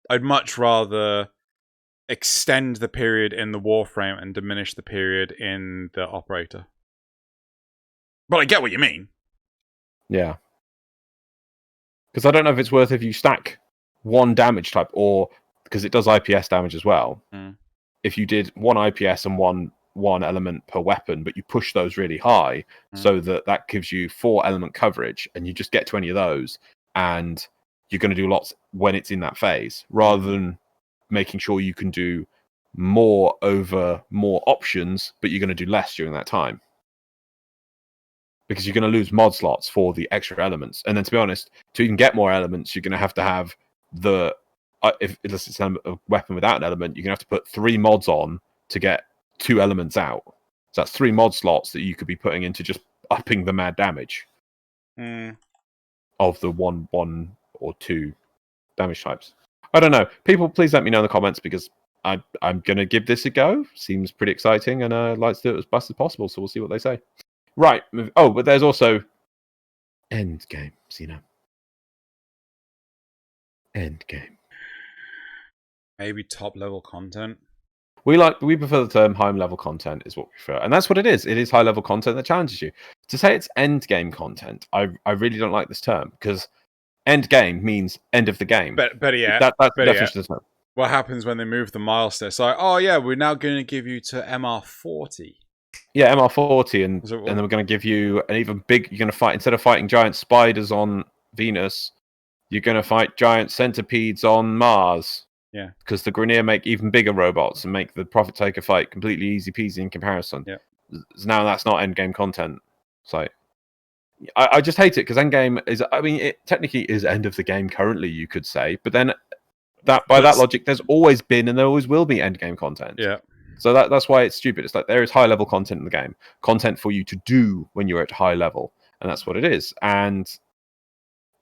I'd much rather extend the period in the Warframe and diminish the period in the operator. But I get what you mean. Yeah. Because I don't know if it's worth if you stack 1 damage type, or because it does IPS damage as well. If you did 1 IPS and one element per weapon, but you push those really high so that gives you 4 element coverage, and you just get to any of those, and you're going to do lots when it's in that phase, rather than making sure you can do more over more options, but you're going to do less during that time. Because you're going to lose mod slots for the extra elements. And then, to be honest, to even get more elements, you're going to have the... if it's a weapon without an element, you're going to have to put 3 mods on to get 2 elements out. So that's 3 mod slots that you could be putting into just upping the mad damage of the 1 or 2 damage types. I don't know. People, please let me know in the comments, because I'm going to give this a go. Seems pretty exciting, and I'd like to do it as fast as possible, so we'll see what they say. Right. Oh, but there's also end game, Xeno. End game. Maybe top level content. We prefer the term high level content is what we prefer, and that's what it is. It is high level content that challenges you. To say it's end game content, I really don't like this term because end game means end of the game. Better yet, that's the definition of the term. What happens when they move the milestone? It's like, oh yeah, we're now going to give you to MR40. Yeah, MR40, and then we're going to give you an even big. You're going to fight, instead of fighting giant spiders on Venus, you're going to fight giant centipedes on Mars. Yeah, because the Grineer make even bigger robots and make the Profit Taker fight completely easy peasy in comparison. Yeah. Now that's not end game content. So I just hate it because end game is. I mean, it technically is end of the game currently, you could say, but then that logic, there's always been and there always will be end game content. Yeah. So that's why it's stupid. It's like there is high level content in the game, content for you to do when you're at high level, and that's what it is. And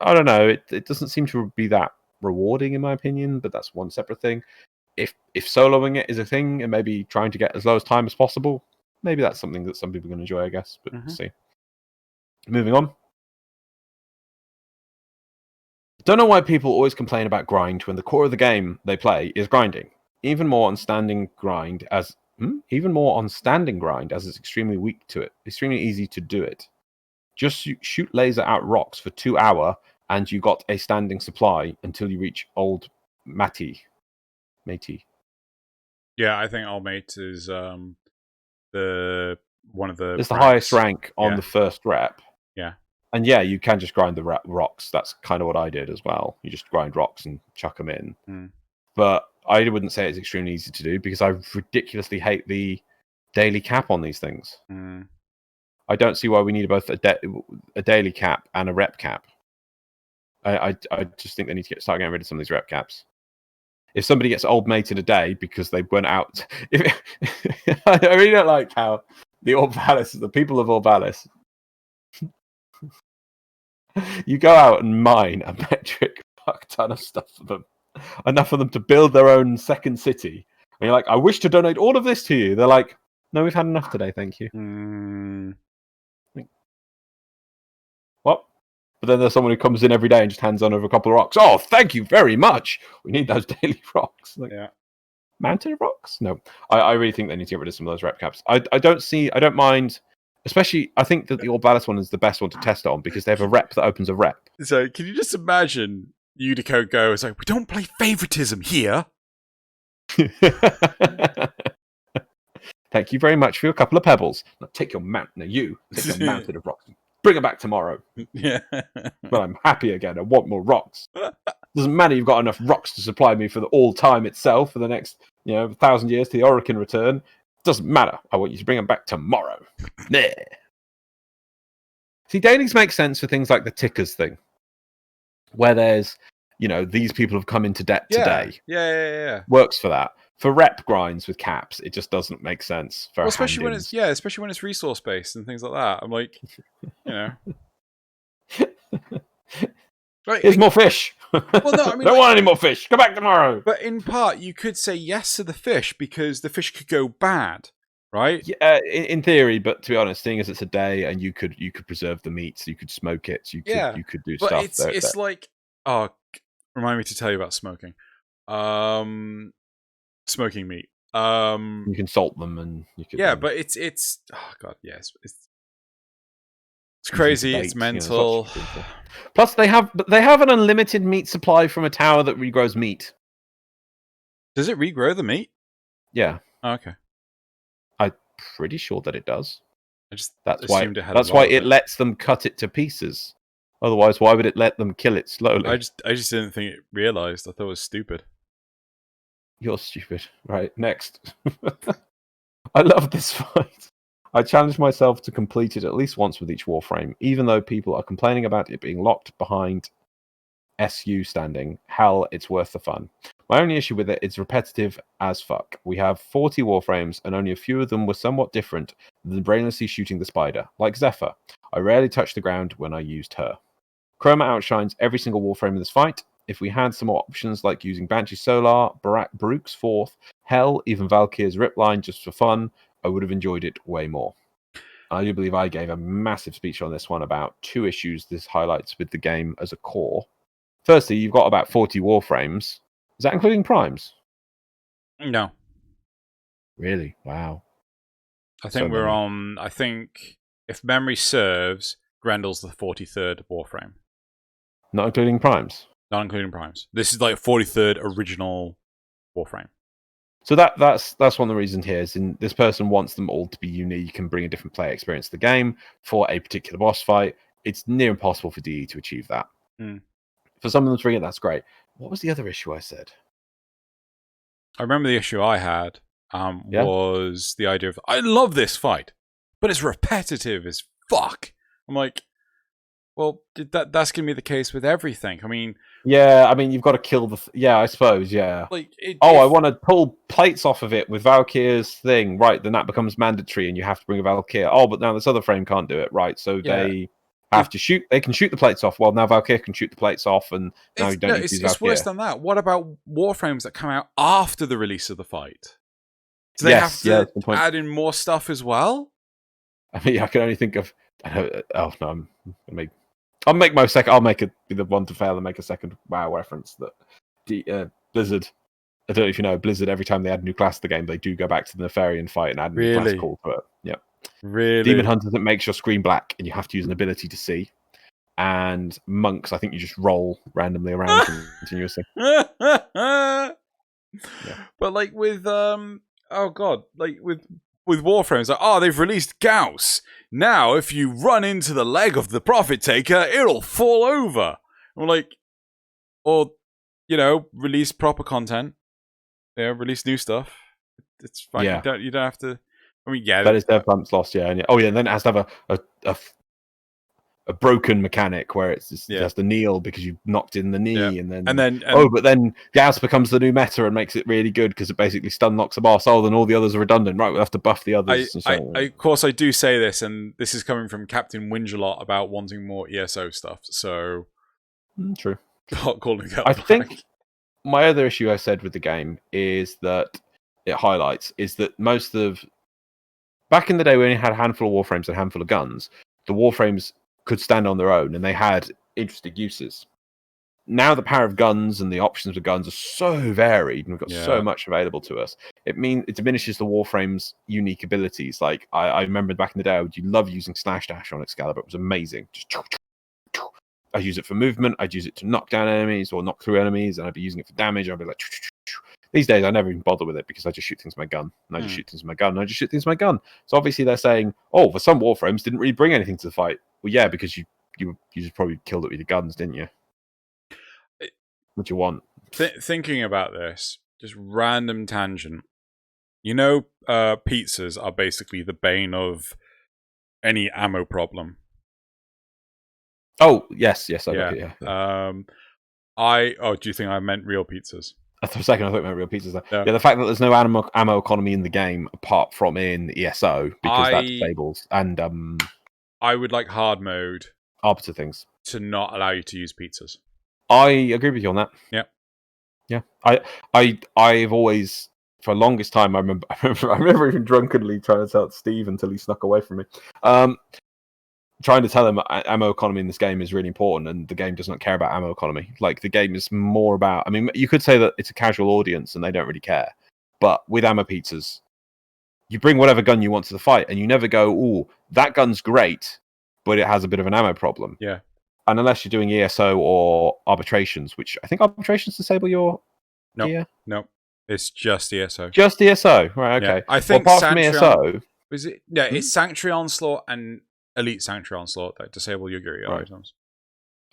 I don't know, it doesn't seem to be that rewarding in my opinion, but that's one separate thing. If soloing it is a thing and maybe trying to get as low as time as possible, maybe that's something that some people can enjoy, I guess. But we'll see. Moving on. Don't know why people always complain about grind when the core of the game they play is grinding. Even more on standing grind as it's extremely weak to it. Extremely easy to do it. Just shoot laser out rocks for 2 hours and you got a standing supply until you reach Old Matey. Yeah, I think Old Mate is one of the. It's the highest rank on the first rep. Yeah. And yeah, you can just grind the rocks. That's kind of what I did as well. You just grind rocks and chuck them in. But I wouldn't say it's extremely easy to do because I ridiculously hate the daily cap on these things. I don't see why we need both a daily cap and a rep cap. I just think they need to start getting rid of some of these rep caps. If somebody gets Old Mate in a day because they went out, I really don't like how the people of Orbalis, you go out and mine a metric fuck ton of stuff for them, enough for them to build their own second city. And you're like, I wish to donate all of this to you. They're like, no, we've had enough today, thank you. What? But then there's someone who comes in every day and just hands on over a couple of rocks. Oh, thank you very much. We need those daily rocks. Like, yeah. Mounted rocks? No. I really think they need to get rid of some of those rep caps. I don't mind, especially, I think that the Orbalis one is the best one to test on because they have a rep that opens a rep. So, can you just imagine Unicode Go is like, we don't play favoritism here. Thank you very much for your couple of pebbles. Now take your mountain of rocks. Bring them back tomorrow. Yeah. But I'm happy again. I want more rocks. Doesn't matter you've got enough rocks to supply me for the all time itself for the next 1,000 years to the Orokin return. Doesn't matter. I want you to bring them back tomorrow. There. See, dailies make sense for things like the tickers thing, where there's these people have come into debt today. Yeah. Works for that. For rep grinds with caps, it just doesn't make sense. For especially when it's resource based and things like that. I'm like, here's more fish. Well, no, I mean, don't want any more fish. Come back tomorrow. But in part, you could say yes to the fish because the fish could go bad, right? Yeah, in theory. But to be honest, seeing as it's a day and you could preserve the meat, so you could smoke it, you could do stuff. But it's like, remind me to tell you about smoking. Smoking meat. You can salt them and you could. Yeah, but it's oh god, yes, it's crazy. It's mental. Plus, they have an unlimited meat supply from a tower that regrows meat. Does it regrow the meat? Yeah. Oh, okay. I'm pretty sure that it does. That's why it lets them cut it to pieces. Otherwise, why would it let them kill it slowly? I just didn't think it realized. I thought it was stupid. You're stupid. Right, next. I love this fight. I challenged myself to complete it at least once with each Warframe, even though people are complaining about it being locked behind SU standing. Hell, it's worth the fun. My only issue with it's repetitive as fuck. We have 40 Warframes, and only a few of them were somewhat different than brainlessly shooting the spider. Like Zephyr, I rarely touched the ground when I used her. Chroma outshines every single Warframe in this fight. If we had some more options like using Banshee Solar, Barook's Fourth, hell, even Valkyr's Ripline just for fun, I would have enjoyed it way more. I do believe I gave a massive speech on this one about 2 issues this highlights with the game as a core. Firstly, you've got about 40 warframes. Is that including primes? No. Really? Wow. I think we're on... I think, if memory serves, Grendel's the 43rd Warframe. Not including primes? Not including primes. This is like 43rd original Warframe. So that's one of the reasons here is this person wants them all to be unique and bring a different player experience to the game for a particular boss fight. It's near impossible for DE to achieve that. For some of them to bring it, that's great. What was the other issue I said? I remember the issue I had was the idea of, I love this fight, but it's repetitive as fuck. I'm like, well, that's going to be the case with everything. I mean... Yeah, I mean, you've got to kill the... yeah, I suppose, yeah. Like, I want to pull plates off of it with Valkyr's thing. Right, then that becomes mandatory and you have to bring a Valkyr. Oh, but now this other frame can't do it. Right, so they have to shoot... They can shoot the plates off. Well, now Valkyr can shoot the plates off and now you don't need to use Valkyr. It's worse than that. What about Warframes that come out after the release of the fight? Do they have to add in more stuff as well? I mean, I can only think of... Oh, no, I'll make be the one to fail and make a second WoW reference that Blizzard. I don't know if you know, Blizzard, every time they add a new class to the game, they do go back to the Nefarian fight and add a new class call to it. Yeah. Really? Demon Hunter that makes your screen black and you have to use an ability to see. And Monks, I think you just roll randomly around continuously. Yeah. But like with oh god, like with Warframes, like, they've released Gauss. Now, if you run into the leg of the Prophet Taker, it'll fall over. I'm like, or, release proper content. Yeah, release new stuff. It's fine. Yeah. You don't have to. I mean, yeah. That is Dev Bump's lost, yeah. And then it has to have a broken mechanic where it's just, it has to kneel because you knocked in the knee, and then but then Gauss becomes the new meta and makes it really good because it basically stun locks the boss. Oh, then all the others are redundant. Right, we'll have to buff the others. Of course, I do say this, and this is coming from Captain Whinge a lot about wanting more ESO stuff. So true. Calling out. I think my other issue I said with the game is that it highlights is that most of back in the day we only had a handful of warframes and a handful of guns. The warframes could stand on their own and they had interesting uses. Now the power of guns and the options of guns are so varied and we've got so much available to us. It diminishes the Warframe's unique abilities. Like I remember back in the day, I would love using Slash Dash on Excalibur. It was amazing. I'd use it for movement. I'd use it to knock down enemies or knock through enemies, and I'd be using it for damage. I'd be like, these days I never even bother with it because I just shoot things with my gun. And I just shoot things with my gun. And I just shoot things with my gun. So obviously they're saying, for some Warframes didn't really bring anything to the fight. Well, yeah, because you just probably killed it with your guns, didn't you? What do you want? Thinking about this, just random tangent. Pizzas are basically the bane of any ammo problem. Oh, yes, I got it, do you think I meant real pizzas? For a second, I thought you meant real pizzas. Yeah, the fact that there's no ammo economy in the game apart from in ESO because that disables, and I would like hard mode arbiter things to not allow you to use pizzas. I agree with you on that. Yeah. I've always, for the longest time, I remember even drunkenly trying to tell Steve until he snuck away from me. Trying to tell him ammo economy in this game is really important, and the game does not care about ammo economy. Like, the game is more about... I mean, you could say that it's a casual audience and they don't really care. But with ammo pizzas, you bring whatever gun you want to the fight, and you never go, ooh, that gun's great, but it has a bit of an ammo problem. Yeah. And unless you're doing ESO or arbitrations, which I think arbitrations disable your gear? No, it's just ESO. Just ESO, right, okay. Yeah. I think apart from ESO... Is it? Yeah, it's Sanctuary Onslaught and Elite Sanctuary Onslaught that disable your gear items.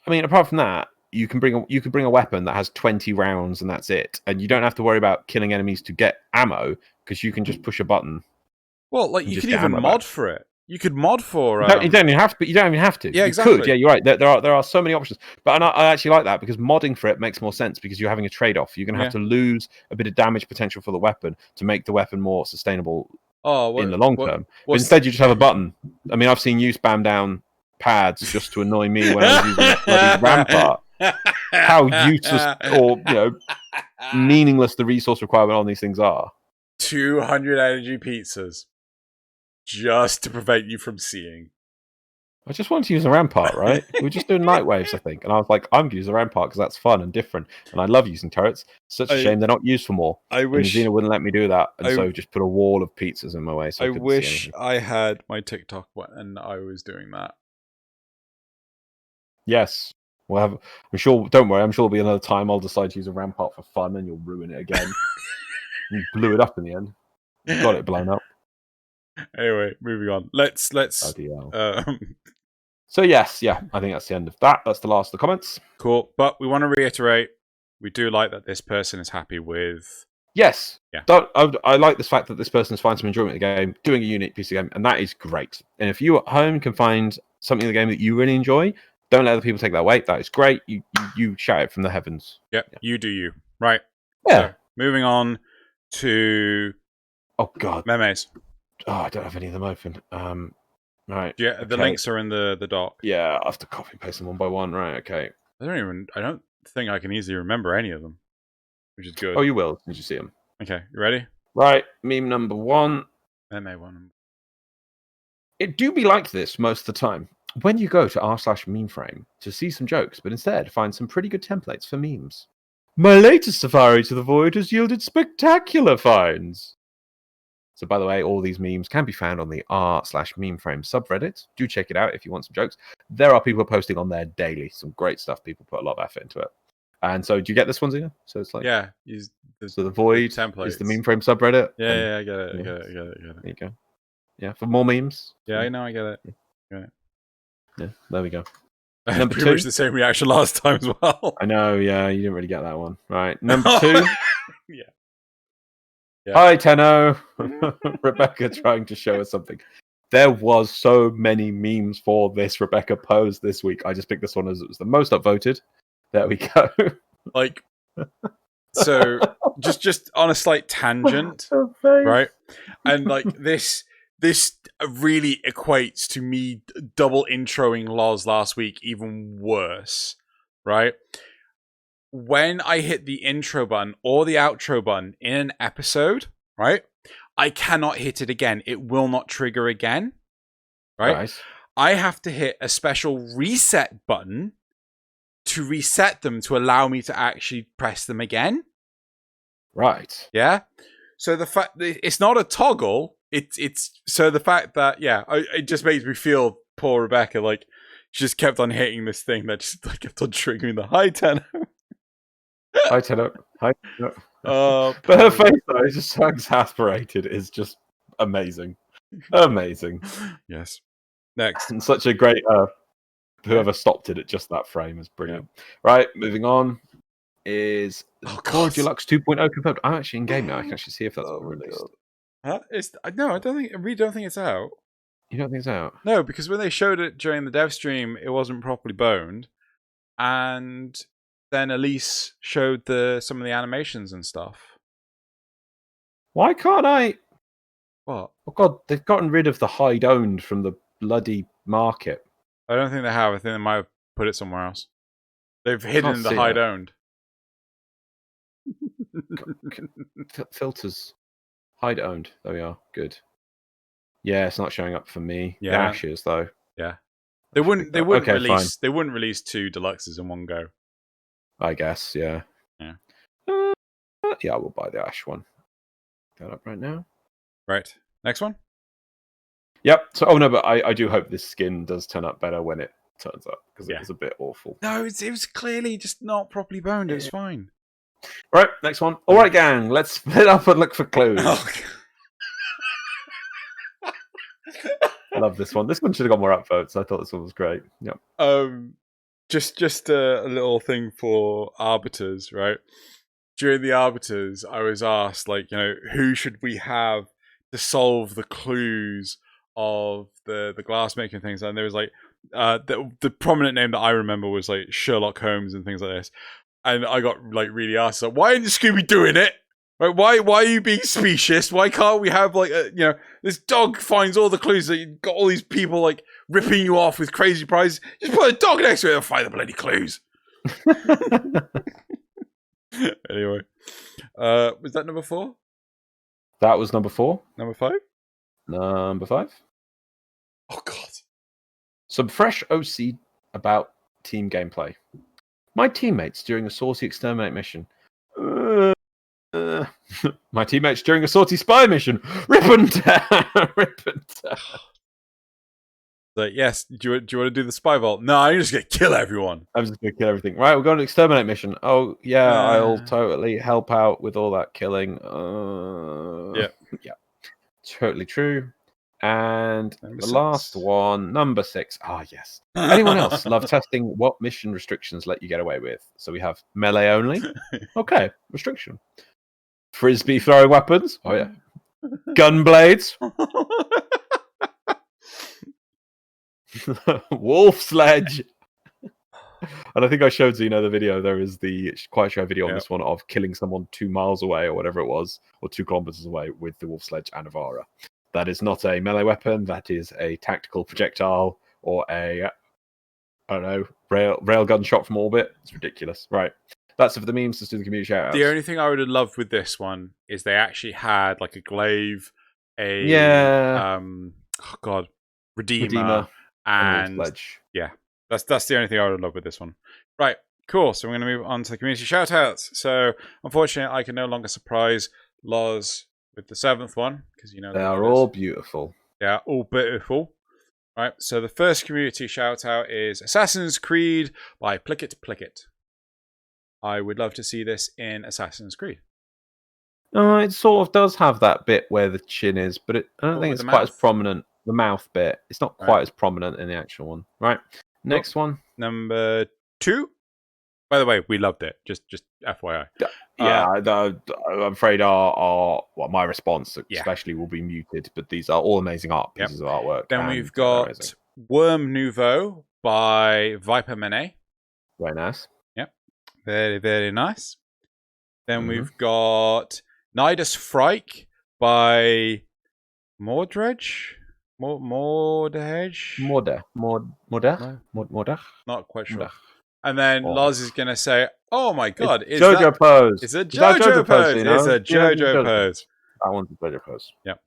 I mean, apart from that, you can bring a weapon that has 20 rounds and that's it, and you don't have to worry about killing enemies to get ammo because you can just push a button. Well, like you could even mod for it. You could mod for. You don't even have to. You don't even have to. Yeah, exactly. You could. Yeah, you're right. There are so many options, but I actually like that because modding for it makes more sense because you're having a trade-off. You're going to have to lose a bit of damage potential for the weapon to make the weapon more sustainable. In the long term. But instead, you just have a button. I mean, I've seen you spam down pads just to annoy me when I was using that bloody rampart. How useless or meaningless the resource requirement on these things are. 200 energy pizzas. just to prevent you from seeing. I just wanted to use a rampart, right? We were just doing night waves, I think. And I was like, I'm going to use a rampart because that's fun and different. And I love using turrets. Such a shame they're not used for more. I wish Xeno wouldn't let me do that. And so just put a wall of pizzas in my way. So I wish I had my TikTok and I was doing that. Yes. We'll have, I'm sure, don't worry, I'm sure there'll be another time I'll decide to use a rampart for fun and you'll ruin it again. You blew it up in the end. You got it blown up. Anyway, moving on. Let's So yes, yeah, I think that's the end of that. That's the last of the comments. Cool. But we want to reiterate, we do like that this person is happy with... Yes. Yeah. I like the fact that this person is finding some enjoyment in the game, doing a unique piece of game, and that is great. And if you at home can find something in the game that you really enjoy, don't let other people take that away. That is great. You shout it from the heavens. Yep, yeah. You do you. Right. Yeah. So, moving on to... Oh, God. Memes. Oh, I don't have any of them open. Right. Yeah, okay. The links are in the doc. Yeah, I have to copy and paste them one by one. Right, okay. I don't think I can easily remember any of them, which is good. Oh, you will. Did you see them? Okay, you ready? Right, meme number 1. Meme 1. It do be like this most of the time. When you go to r/memeframe to see some jokes, but instead find some pretty good templates for memes. My latest safari to the void has yielded spectacular finds. So, by the way, all these memes can be found on the r/memeframe subreddit. Do check it out if you want some jokes. There are people posting on there daily. Some great stuff. People put a lot of effort into it. And so, do you get this one, Xeno? So it's like, yeah. So the void templates is the memeframe subreddit. Yeah, I get it. I get it. There you go. Yeah, for more memes. Yeah, I know. I get it. Yeah, there we go. I had pretty much the same reaction last time as well. I know. Yeah, you didn't really get that one. Right, number 2. Yeah. Hi, Tenno. Rebecca trying to show us something. There was so many memes for this Rebecca pose this week. I just picked this one as it was the most upvoted. There we go. Like, so just on a slight tangent, right? And like this really equates to me double introing LOZ last week even worse, right? When I hit the intro button or the outro button in an episode, right, I cannot hit it again. It will not trigger again, right? Nice. I have to hit a special reset button to reset them to allow me to actually press them again. Right. Yeah. So the fact that it's not a toggle, it's so the fact that it just makes me feel poor Rebecca, like she just kept on hitting this thing that just like kept on triggering the hi Tenno. Hi Tenno. Hi Tenno. But her face though is just so exasperated is just amazing. Amazing. Yes. Next. And such a great whoever stopped it at just that frame is brilliant. Yeah. Right, moving on is Core Deluxe 2.0 confirmed. I'm actually in game now. I can actually see if that's released. Huh? No, I really don't think it's out. You don't think it's out? No, because when they showed it during the dev stream, it wasn't properly boned, and then Elise showed some of the animations and stuff. Why can't I? What? Oh God, they've gotten rid of the hide owned from the bloody market. I don't think they have. I think they might have put it somewhere else. They've hidden the hide owned. Filters. Hide owned. There we are. Good. Yeah, it's not showing up for me. Yeah. The ashes though. Yeah. They wouldn't release 2 deluxes in one go. I guess, yeah. Yeah. Yeah, I will buy the ash one. That up right now. Right. Next one? Yep. So but I do hope this skin does turn up better when it turns up, because it was a bit awful. No, it was clearly just not properly boned. It was fine. Right, next one. All right, gang, let's split up and look for clues. I love this one. This one should have got more upvotes. I thought this one was great. Yep. Just a little thing for arbiters, right? During the arbiters, I was asked, like, who should we have to solve the clues of the glass making things, and there was like the prominent name that I remember was like Sherlock Holmes and things like this. And I got like really asked, like, why isn't Scooby doing it? Like, why are you being specious? Why can't we have like this dog finds all the clues that you've got all these people like ripping you off with crazy prizes? Just put a dog next to it and find the bloody clues. Anyway, was that number 4? That was number 4. Number 5? Number 5. Oh God. Some fresh OC about team gameplay. My teammates during a saucy exterminate mission. My teammates during a saucy spy mission. Rip and tear. Rip and tear. Like, yes, do you want to do the spy vault? No, I'm just going to kill everyone. I'm just going to kill everything. Right, we're going to exterminate mission. Oh, yeah, I'll totally help out with all that killing. Yeah. Totally true. And number 6. Last one, number 6. Ah, yes. Anyone else love testing what mission restrictions let you get away with? So we have melee only. Okay, restriction. Frisbee throwing weapons. Oh, yeah. Gun blades. Wolf sledge. And I think I showed Xeno the video. There is the quite show video on this one of killing someone 2 miles away or whatever it was, or 2 kilometers away with the wolf sledge and Avara. That is not a melee weapon. That is a tactical projectile or a, I don't know, railgun shot from orbit. It's ridiculous. Right. That's it for the memes. Let's do the community shoutouts. The only thing I would have loved with this one is they actually had like a glaive, Redeemer. And sledge. Yeah, that's the only thing I would love with this one. Right, cool. So we're going to move on to the community shoutouts. So unfortunately, I can no longer surprise Loz with the 7th one because you know they are all beautiful. They are all beautiful. Right. So the first community shoutout is Assassin's Creed by Plickett. I would love to see this in Assassin's Creed. It sort of does have that bit where the chin is, but I don't think it's quite as prominent. The mouth bit. It's not quite as prominent in the actual one. Right. Next one. Number 2. By the way, we loved it. Just FYI. Yeah, I'm afraid my response especially will be muted, but these are all amazing art pieces of artwork. Then we've got Worm Nouveau by Viper Menet. Very nice. Yep. Very, very nice. Then we've got Nidus Frike by Mordredge. Mordredge? Morda? Not quite sure. And then Loz is going to say, oh my God. It's JoJo pose. It's a JoJo pose. It's a JoJo pose. That one's a JoJo pose. Yep.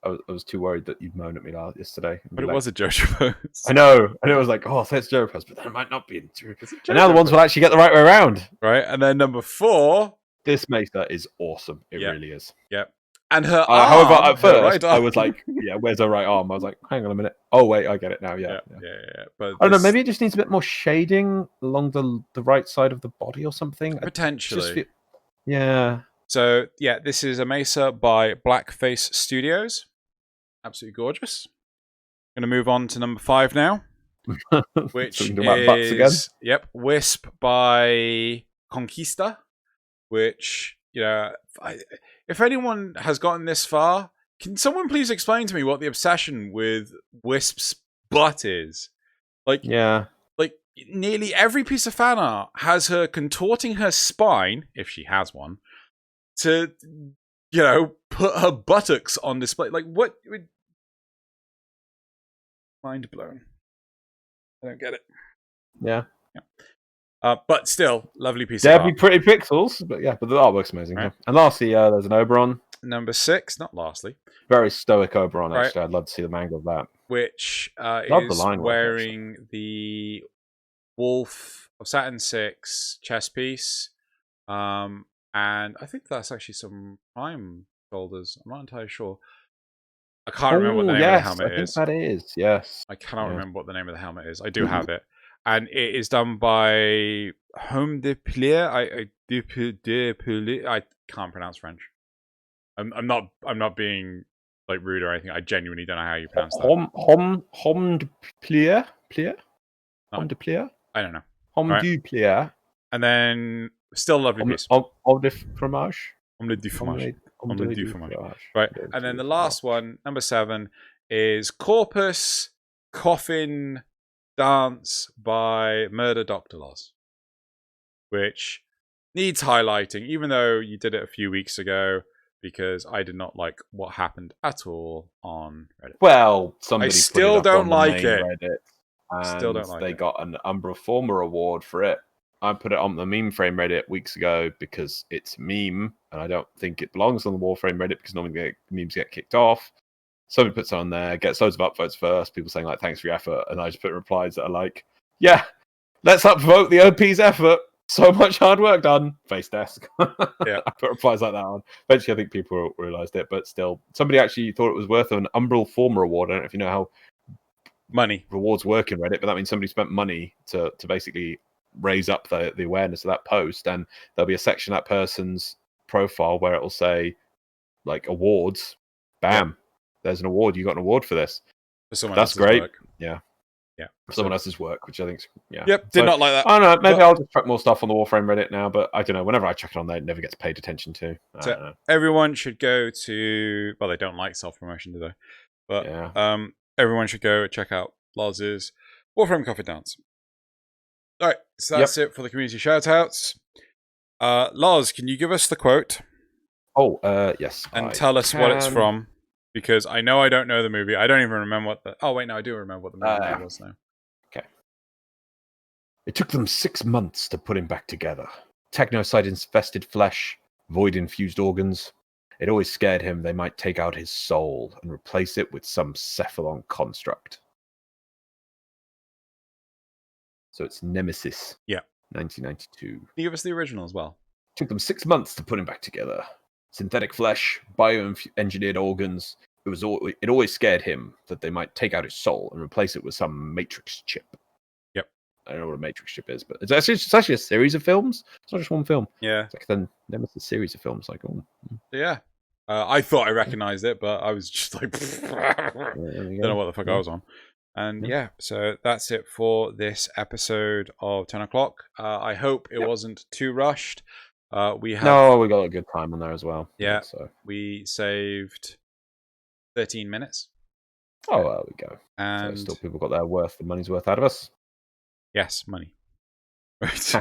I was too worried that you'd moan at me yesterday. But it was a JoJo pose. I know. And it was like, oh, say it's JoJo pose, but then it might not be true. And now the ones will actually get the right way around. Right. And then number 4. This Mesa is awesome. It really is. Yep. And her arm. However, at first, I was like, yeah, where's her right arm? I was like, hang on a minute. Oh, wait, I get it now. Yeah. But I don't know, maybe it just needs a bit more shading along the right side of the body or something. Potentially. Yeah. So, yeah, this is a Mesa by Blackface Studios. Absolutely gorgeous. Going to move on to number 5 now. Which is, Wisp by Conquista. Which, if anyone has gotten this far, can someone please explain to me what the obsession with Wisp's butt is? Like nearly every piece of fan art has her contorting her spine, if she has one, to, put her buttocks on display. Like, what? Mind blown. I don't get it. Yeah. But still, lovely piece of art. They'd be pretty pixels, but the artwork's amazing. Right. Yeah. And lastly, there's an Oberon. Number 6, not lastly. Very stoic Oberon, actually. I'd love to see the manga of that. Which is wearing the Wolf of Saturn 6 chest piece. And I think that's actually some Prime shoulders. I'm not entirely sure. I can't remember what the name of the helmet is. I think that is, yes. I cannot remember what the name of the helmet is. I do have it. And it is done by Home de Plier. I can't pronounce French. I'm not being like rude or anything. I genuinely don't know how you pronounce that. Home de Plier? Home de Plier? I don't know. Home du Plier. And then still a lovely piece. Homme de fromage? Homme du fromage. Homme du fromage. Right. And then the last one, number 7, is Corpus Coffin Dance by Murder Dr. Loz, which needs highlighting, even though you did it a few weeks ago, because I did not like what happened at all on Reddit. Well, somebody still don't like it. Reddit, and still don't like they it. Got an Umbra Former award for it. I put it on the meme frame Reddit weeks ago because it's a meme, and I don't think it belongs on the Warframe Reddit because normally memes get kicked off. somebody puts it on there, gets loads of upvotes first, people saying like, thanks for your effort, and I just put replies that are like, yeah, let's upvote the OP's effort. So much hard work done. Face desk. Yeah. I put replies like that on. Eventually, I think people realised it, but still, somebody actually thought it was worth an Umbral Former award. I don't know if you know how money rewards work in Reddit, but that means somebody spent money to basically raise up the awareness of that post, and there'll be a section of that person's profile where it will say like awards. Bam, there's an award. You got an award for this. For someone That's else's great. work. Yeah. Yeah. For someone else's work, which I think, yeah. Yep, did not like that. I don't know. Maybe I'll just chuck more stuff on the Warframe Reddit now, but I don't know. Whenever I chuck it on there, it never gets paid attention to. I don't know. Everyone should go to. Well, they don't like self-promotion, do they? But everyone should go check out Loz's Warframe Coffee Dance. All right, so that's it for the community shoutouts. Loz, can you give us the quote? Oh, yes. And tell us what it's from. Because I know I don't know the movie. I don't even remember what the... Oh, wait, no, I do remember what the movie was now. Okay. It took them 6 months to put him back together. Technocide-infested flesh, void-infused organs. It always scared him they might take out his soul and replace it with some cephalon construct. So it's Nemesis. Yeah. 1992. Can you give us the original as well? It took them 6 months to put him back together. Synthetic flesh, bioengineered organs. It always scared him that they might take out his soul and replace it with some Matrix chip. Yep. I don't know what a Matrix chip is, but it's actually a series of films. It's not just one film. Yeah. It's like the Nemesis series of films. Like, oh. Yeah. I thought I recognized it, but I was just like, don't know what the fuck I was on. And so that's it for this episode of 10 o'clock. I hope it wasn't too rushed. We got a good time on there as well. Yeah, so we saved 13 minutes. Oh, there we go. And so still people got their money's worth out of us. Yes, money. Right.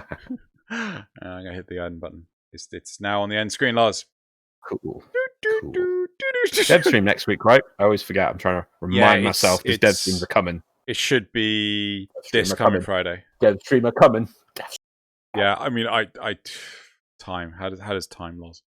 I'm gonna hit the end button. It's now on the end screen, Loz. Cool. Dev stream next week, right? I always forget. I'm trying to remind myself because dev streams are coming. It should be this coming Friday. Dev stream are coming. Yeah, I mean, I time. How does time, Loz?